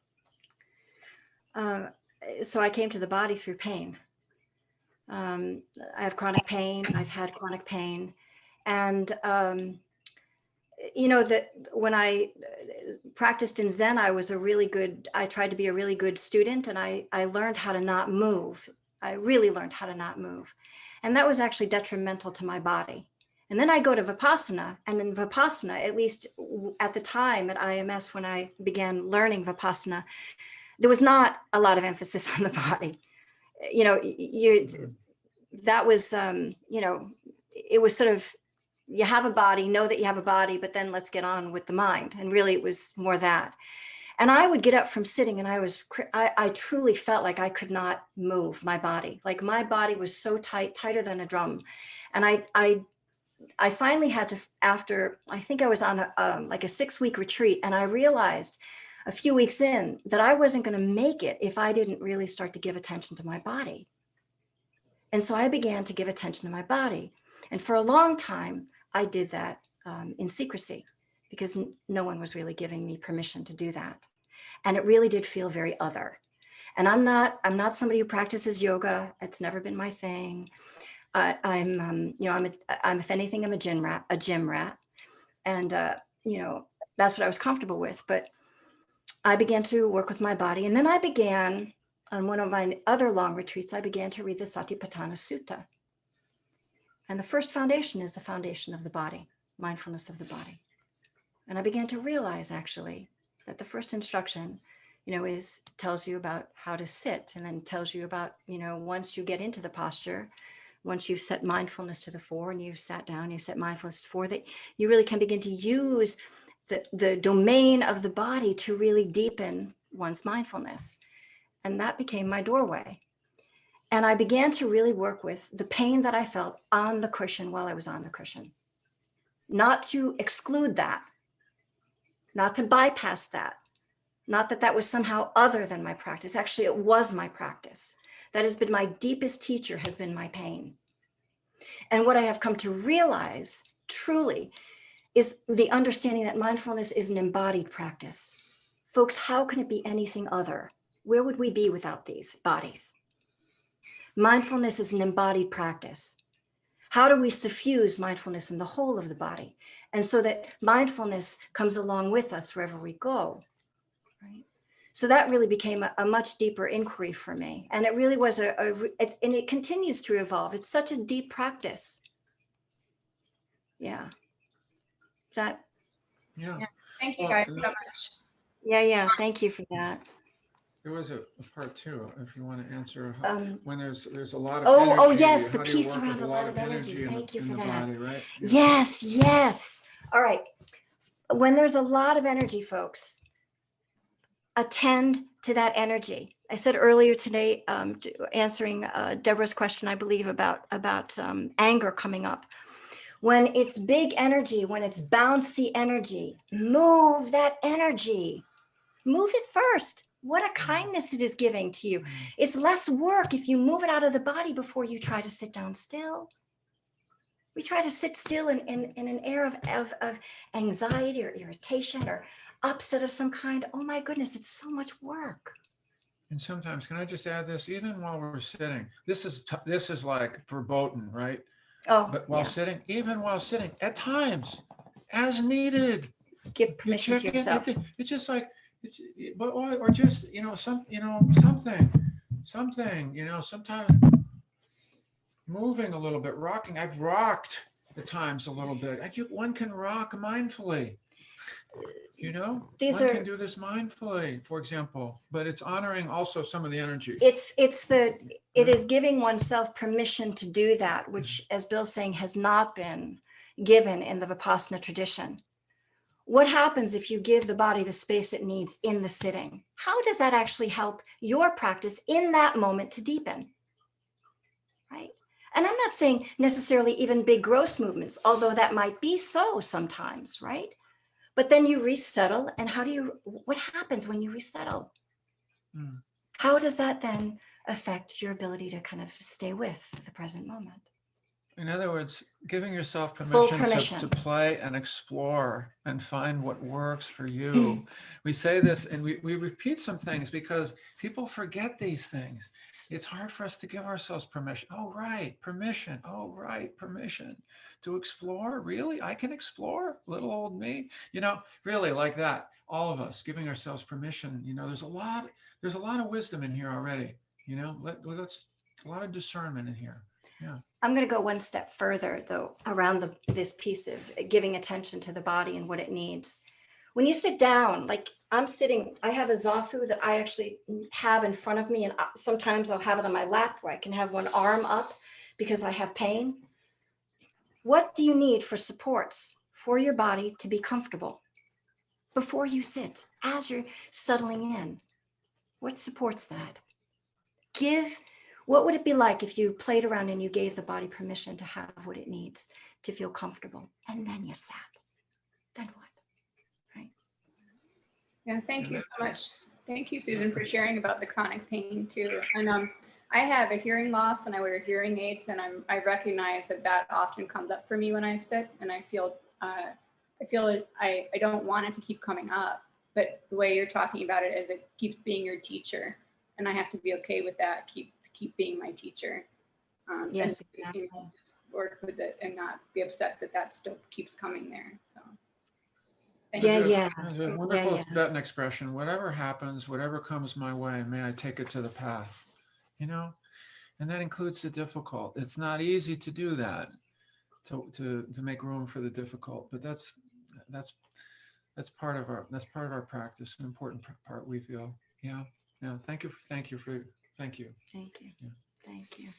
[SPEAKER 3] So I came to the body through pain. I have chronic pain. I've had chronic pain. And, you know, that when I practiced in Zen, I tried to be a really good student, and I learned how to not move. I really learned how to not move. And that was actually detrimental to my body. And then I go to Vipassana, and in Vipassana, at least at the time at IMS, when I began learning Vipassana, there was not a lot of emphasis on the body. You know, that was, you know, it was sort of, you have a body, know that you have a body, but then let's get on with the mind. And really it was more that. And I would get up from sitting, and I truly felt like I could not move my body. Like my body was so tight, tighter than a drum. And I finally had to, after, I think I was on like a 6-week retreat, and I realized a few weeks in that I wasn't going to make it if I didn't really start to give attention to my body. And so I began to give attention to my body. And for a long time, I did that in secrecy, because no one was really giving me permission to do that. And it really did feel very other. And I'm not somebody who practices yoga. It's never been my thing. I'm if anything, I'm a gym rat. And, you know, that's what I was comfortable with. But I began to work with my body. And then I began, on one of my other long retreats, I began to read the Satipatthana Sutta. And the first foundation is the foundation of the body, mindfulness of the body. And I began to realize, actually, that the first instruction, you know, tells you about how to sit, and then tells you about, you know, once you get into the posture, once you've set mindfulness to the fore and you've sat down, you set mindfulness to the fore, that you really can begin to use the domain of the body to really deepen one's mindfulness. And that became my doorway. And I began to really work with the pain that I felt on the cushion while I was on the cushion. Not to exclude that, not to bypass that, not that that was somehow other than my practice. Actually, it was my practice. That has been my deepest teacher, has been my pain. And what I have come to realize truly is the understanding that mindfulness is an embodied practice. Folks, how can it be anything other? Where would we be without these bodies? Mindfulness is an embodied practice. How do we suffuse mindfulness in the whole of the body? And so that mindfulness comes along with us wherever we go, right? So that really became a much deeper inquiry for me. And it really was and it continues to evolve. It's such a deep practice. Yeah.
[SPEAKER 2] Yeah.
[SPEAKER 8] Thank you guys so much.
[SPEAKER 3] Yeah. Thank you for that.
[SPEAKER 2] There was a part two, if you want to answer, when there's a lot of
[SPEAKER 3] energy. Oh
[SPEAKER 2] how
[SPEAKER 3] yes, the
[SPEAKER 2] do you
[SPEAKER 3] piece
[SPEAKER 2] work
[SPEAKER 3] around
[SPEAKER 2] with
[SPEAKER 3] a lot of energy. Thank you for that.
[SPEAKER 2] Body, right?
[SPEAKER 3] Yes. All right. When there's a lot of energy, folks, attend to that energy. I said earlier today, answering Deborah's question, I believe, about anger coming up. When it's big energy, when it's bouncy energy, move that energy. Move it first. What a kindness it is giving to you. It's less work if you move it out of the body before you try to sit down still. We try to sit still in an air of anxiety or irritation or upset of some kind. Oh my goodness, it's so much work.
[SPEAKER 2] And sometimes, can I just add this? Even while we're sitting, this is like verboten, right?
[SPEAKER 3] Oh,
[SPEAKER 2] but while sitting, even while sitting, at times, as needed,
[SPEAKER 3] give permission to yourself.
[SPEAKER 2] It's just like, or just something, sometimes moving a little bit, rocking. I've rocked at times a little bit. One can rock mindfully. You know,
[SPEAKER 3] These
[SPEAKER 2] one
[SPEAKER 3] are-
[SPEAKER 2] can do this mindfully, for example, but it's honoring also some of the energy.
[SPEAKER 3] It is giving oneself permission to do that, which, as Bill's saying, has not been given in the Vipassana tradition. What happens if you give the body the space it needs in the sitting? How does that actually help your practice in that moment to deepen? Right? And I'm not saying necessarily even big gross movements, although that might be so sometimes, right? But then you resettle, and what happens when you resettle? How does that then affect your ability to kind of stay with the present moment?
[SPEAKER 2] In other words, giving yourself
[SPEAKER 3] Full
[SPEAKER 2] permission,
[SPEAKER 3] permission.
[SPEAKER 2] to play and explore and find what works for you. We say this and we repeat some things because people forget these things. It's hard for us to give ourselves permission. Oh, right, permission. Oh, right, permission to explore. Really? I can explore, little old me. You know, really like that. All of us giving ourselves permission. You know, there's a lot of wisdom in here already. You know, let's a lot of discernment in here. Yeah.
[SPEAKER 3] I'm going to go one step further, though, around this piece of giving attention to the body and what it needs. When you sit down, like I'm sitting, I have a zafu that I actually have in front of me, and sometimes I'll have it on my lap where I can have one arm up because I have pain. What do you need for supports for your body to be comfortable before you sit, as you're settling in? What supports that? What would it be like if you played around and you gave the body permission to have what it needs to feel comfortable, and then you sat? Then what? Right?
[SPEAKER 8] Yeah, thank you so much. Thank you, Susan, for sharing about the chronic pain too. And I have a hearing loss and I wear hearing aids, and I recognize that often comes up for me when I sit, and I feel I don't want it to keep coming up, but the way you're talking about it is it keeps being your teacher, and I have to be okay with that. Keep being my teacher.
[SPEAKER 3] Yes,
[SPEAKER 8] and,
[SPEAKER 3] exactly.
[SPEAKER 8] just work with it and not be upset that still keeps coming there. So. Thank you.
[SPEAKER 2] There's a wonderful Tibetan expression: whatever happens, whatever comes my way, may I take it to the path. You know, and that includes the difficult. It's not easy to do that, to make room for the difficult, but that's part of our practice, an important part, we feel. Yeah. Thank you.
[SPEAKER 3] Yeah. Thank you.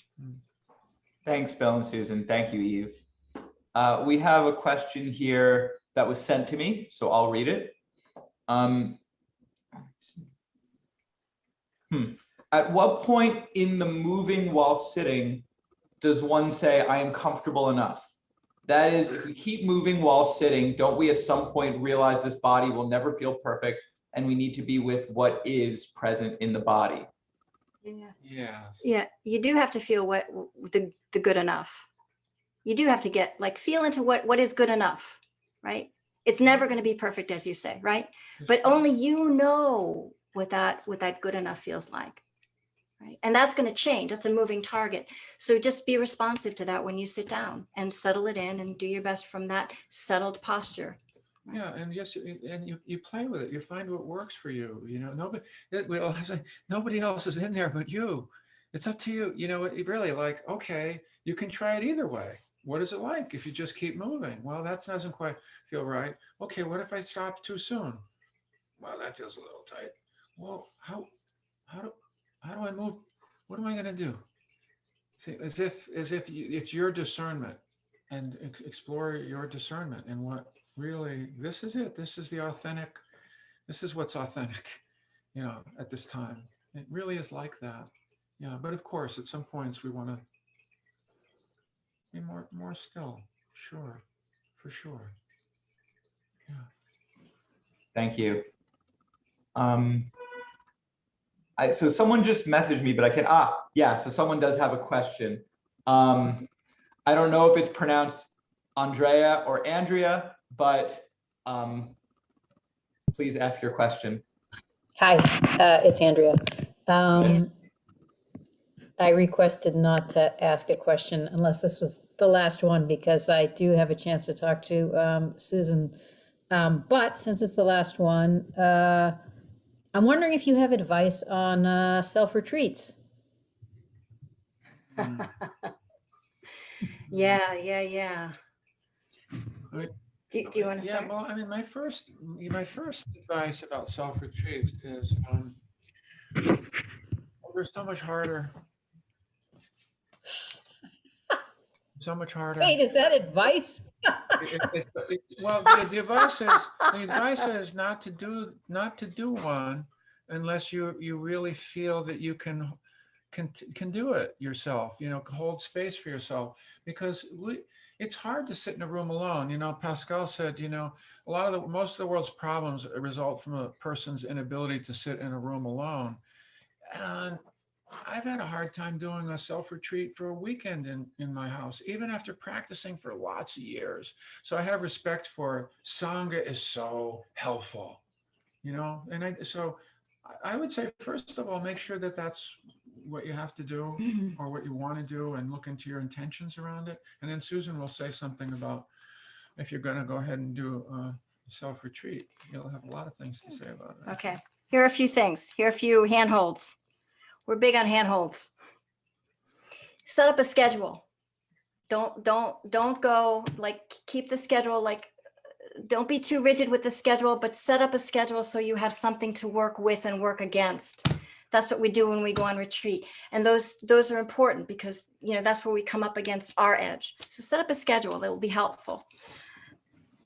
[SPEAKER 1] Thanks, Bill and Susan. Thank you, Eve. We have a question here that was sent to me, so I'll read it. At what point in the moving while sitting does one say, I am comfortable enough? That is, if we keep moving while sitting, don't we at some point realize this body will never feel perfect, and we need to be with what is present in the body?
[SPEAKER 3] Yeah, you do have to feel what the good enough. You do have to feel into what is good enough, right? It's never going to be perfect, as you say, right? But only you know what that good enough feels like, right? And that's going to change. That's a moving target. So just be responsive to that when you sit down, and settle it in and do your best from that settled posture. Right?
[SPEAKER 2] Yeah, and yes, and you play with it. You find what works for you. You know, nobody else is in there but you. It's up to you. You know, it really, like, okay, you can try it either way. What is it like if you just keep moving? Well, that doesn't quite feel right. Okay, what if I stop too soon? Well, that feels a little tight. Well, how do I move? What am I going to do? See, as if it's your discernment, and explore your discernment and what really, this is it. This is the authentic. This is what's authentic, you know, at this time. It really is like that. Yeah, but of course, at some points we want to be more still. Sure, for sure. Yeah.
[SPEAKER 1] Thank you. So someone just messaged me, but so someone does have a question. I don't know if it's pronounced Andrea or Andrea, but please ask your question.
[SPEAKER 9] Hi, it's Andrea. I requested not to ask a question unless this was the last one, because I do have a chance to talk to Susan. But since it's the last one, I'm wondering if you have advice on self-retreats.
[SPEAKER 3] Yeah. Do you want to
[SPEAKER 2] Yeah,
[SPEAKER 3] start?
[SPEAKER 2] well, I mean, my first advice about self-retreat is they're so much harder. So much harder.
[SPEAKER 9] Wait, is that advice?
[SPEAKER 2] Well, the advice is not to do one unless you really feel that you can do it yourself. Hold space for yourself, because it's hard to sit in a room alone. Pascal said, most of the world's problems result from a person's inability to sit in a room alone. And I've had a hard time doing a self-retreat for a weekend in my house, even after practicing for lots of years. So I have respect for Sangha is so helpful, and so I would say, first of all, make sure that that's what you have to do or what you want to do, and look into your intentions around it. And then Susan will say something about if you're going to go ahead and do a self-retreat. You'll have a lot of things to say about it.
[SPEAKER 3] Okay. Here are a few things. Here are a few handholds. We're big on handholds. Set up a schedule. Don't go keep the schedule, don't be too rigid with the schedule, but set up a schedule so you have something to work with and work against. That's what we do when we go on retreat. And those are important because, that's where we come up against our edge. So set up a schedule that will be helpful.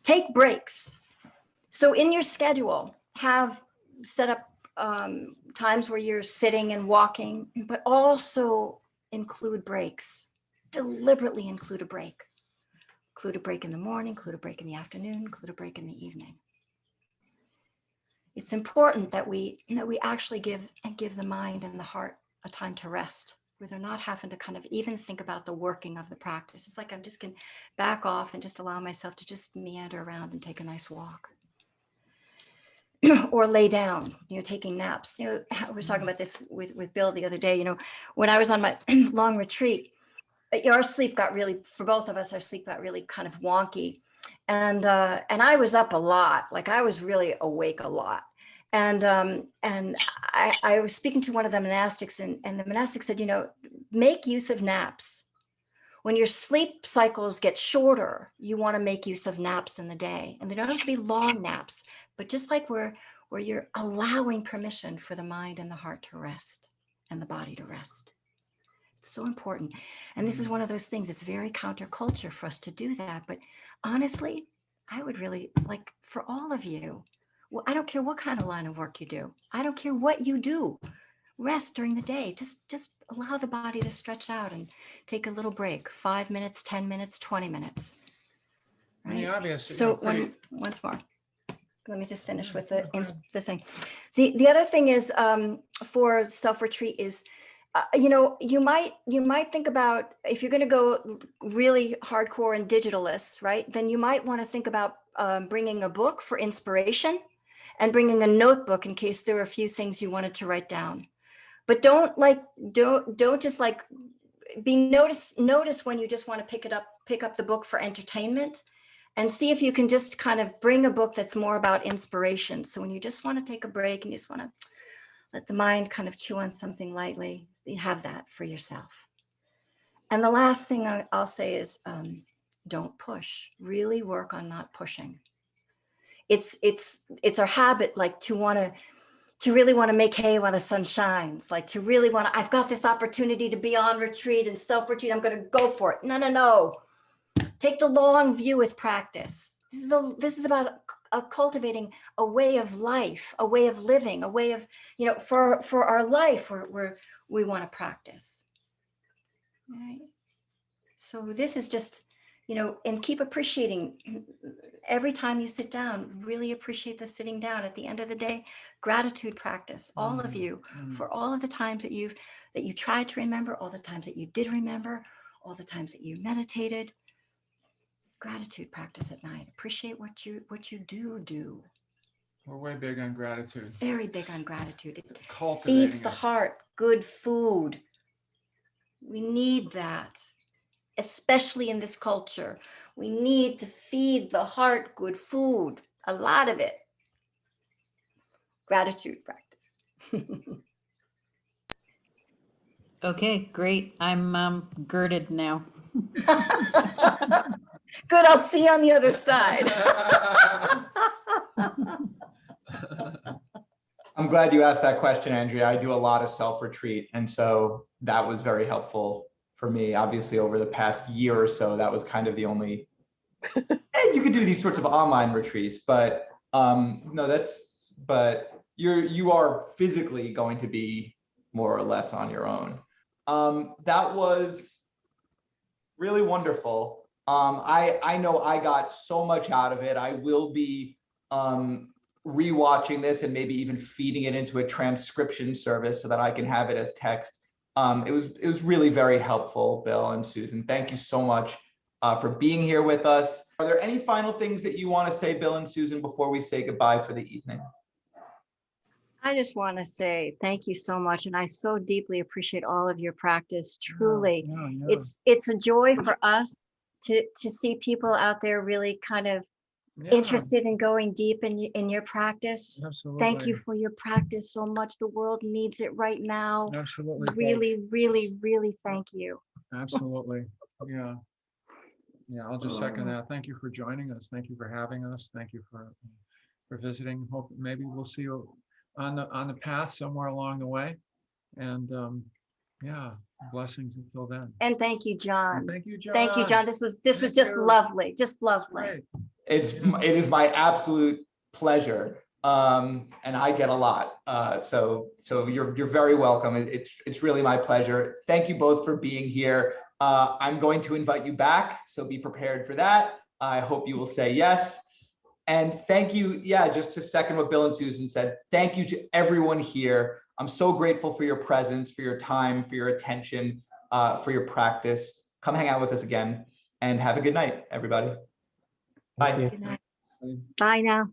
[SPEAKER 3] Take breaks. So in your schedule, have set up times where you're sitting and walking, but also include breaks. Deliberately include a break. Include a break in the morning, include a break in the afternoon, include a break in the evening. It's important that we actually give the mind and the heart a time to rest, where they're not having to kind of even think about the working of the practice. It's like I'm just going to back off and just allow myself to just meander around and take a nice walk. Or lay down, taking naps. I was talking about this with Bill the other day. When I was on my long retreat, our sleep got really, for both of us, our sleep got really kind of wonky. And I was up a lot, I was really awake a lot. And I was speaking to one of the monastics, and the monastic said, make use of naps. When your sleep cycles get shorter, you want to make use of naps in the day. And they don't have to be long naps, but just where you're allowing permission for the mind and the heart to rest and the body to rest. It's so important. And this is one of those things, it's very counterculture for us to do that. But honestly, I would really like for all of you, well, I don't care what kind of line of work you do. I don't care what you do. Rest during the day. Just allow the body to stretch out and take a little break. 5 minutes, 10 minutes, 20 minutes. Right? So once more, let me just finish with the thing. The other thing is for self-retreat is, you might think about, if you're going to go really hardcore and digitalist, right? Then you might want to think about bringing a book for inspiration and bringing a notebook in case there are a few things you wanted to write down. But don't just notice when you just want to pick up the book for entertainment, and see if you can just kind of bring a book that's more about inspiration. So when you just want to take a break and you just want to let the mind kind of chew on something lightly, you have that for yourself. And the last thing I'll say is don't push. Really work on not pushing. It's our habit, to really want to make hay while the sun shines, to really want to, I've got this opportunity to be on retreat and self-retreat, I'm going to go for it. No. Take the long view with practice. This is about cultivating a way of life, a way of living, a way of, for our life where we want to practice. Right? So this is just, and keep appreciating every time you sit down, really appreciate the sitting down. At the end of the day, gratitude practice, all of you, for all of the times that you tried to remember, all the times that you did remember, all the times that you meditated. Gratitude practice at night. Appreciate what you do.
[SPEAKER 2] We're way big on gratitude.
[SPEAKER 3] Very big on gratitude. It
[SPEAKER 2] Cultivating
[SPEAKER 3] feeds the heart. Good food. We need that, especially in this culture. We need to feed the heart good food. A lot of it. Gratitude practice.
[SPEAKER 9] Okay, great. I'm girded now.
[SPEAKER 3] Good, I'll see you on the other side.
[SPEAKER 1] I'm glad you asked that question, Andrea. I do a lot of self-retreat, and so that was very helpful for me. Obviously, over the past year or so, that was kind of the only. And you could do these sorts of online retreats, but no, but you are physically going to be more or less on your own. That was really wonderful. I know I got so much out of it. I will be rewatching this and maybe even feeding it into a transcription service so that I can have it as text. It was really very helpful, Bill and Susan. Thank you so much for being here with us. Are there any final things that you want to say, Bill and Susan, before we say goodbye for the evening?
[SPEAKER 3] I just want to say thank you so much, and I so deeply appreciate all of your practice. Truly, it's a joy for us to see people out there really kind of interested in going deep in your practice.
[SPEAKER 2] Absolutely.
[SPEAKER 3] Thank you for your practice so much. The world needs it right now.
[SPEAKER 2] Absolutely.
[SPEAKER 3] Really, really, really thank you.
[SPEAKER 2] Absolutely. Yeah. Yeah, I'll just second that. Thank you for joining us. Thank you for having us. Thank you for visiting. Hope maybe we'll see you on the path somewhere along the way. And yeah, blessings until then.
[SPEAKER 3] And thank you, John.
[SPEAKER 2] And thank you, John.
[SPEAKER 3] Thank you, John. This was just lovely. Just lovely.
[SPEAKER 2] Great.
[SPEAKER 1] It is my absolute pleasure. And I get a lot. So you're very welcome. It's really my pleasure. Thank you both for being here. I'm going to invite you back, so be prepared for that. I hope you will say yes. And thank you, just to second what Bill and Susan said, thank you to everyone here. I'm so grateful for your presence, for your time, for your attention, for your practice. Come hang out with us again, and have a good night, everybody. Bye.
[SPEAKER 3] Good night. Bye now.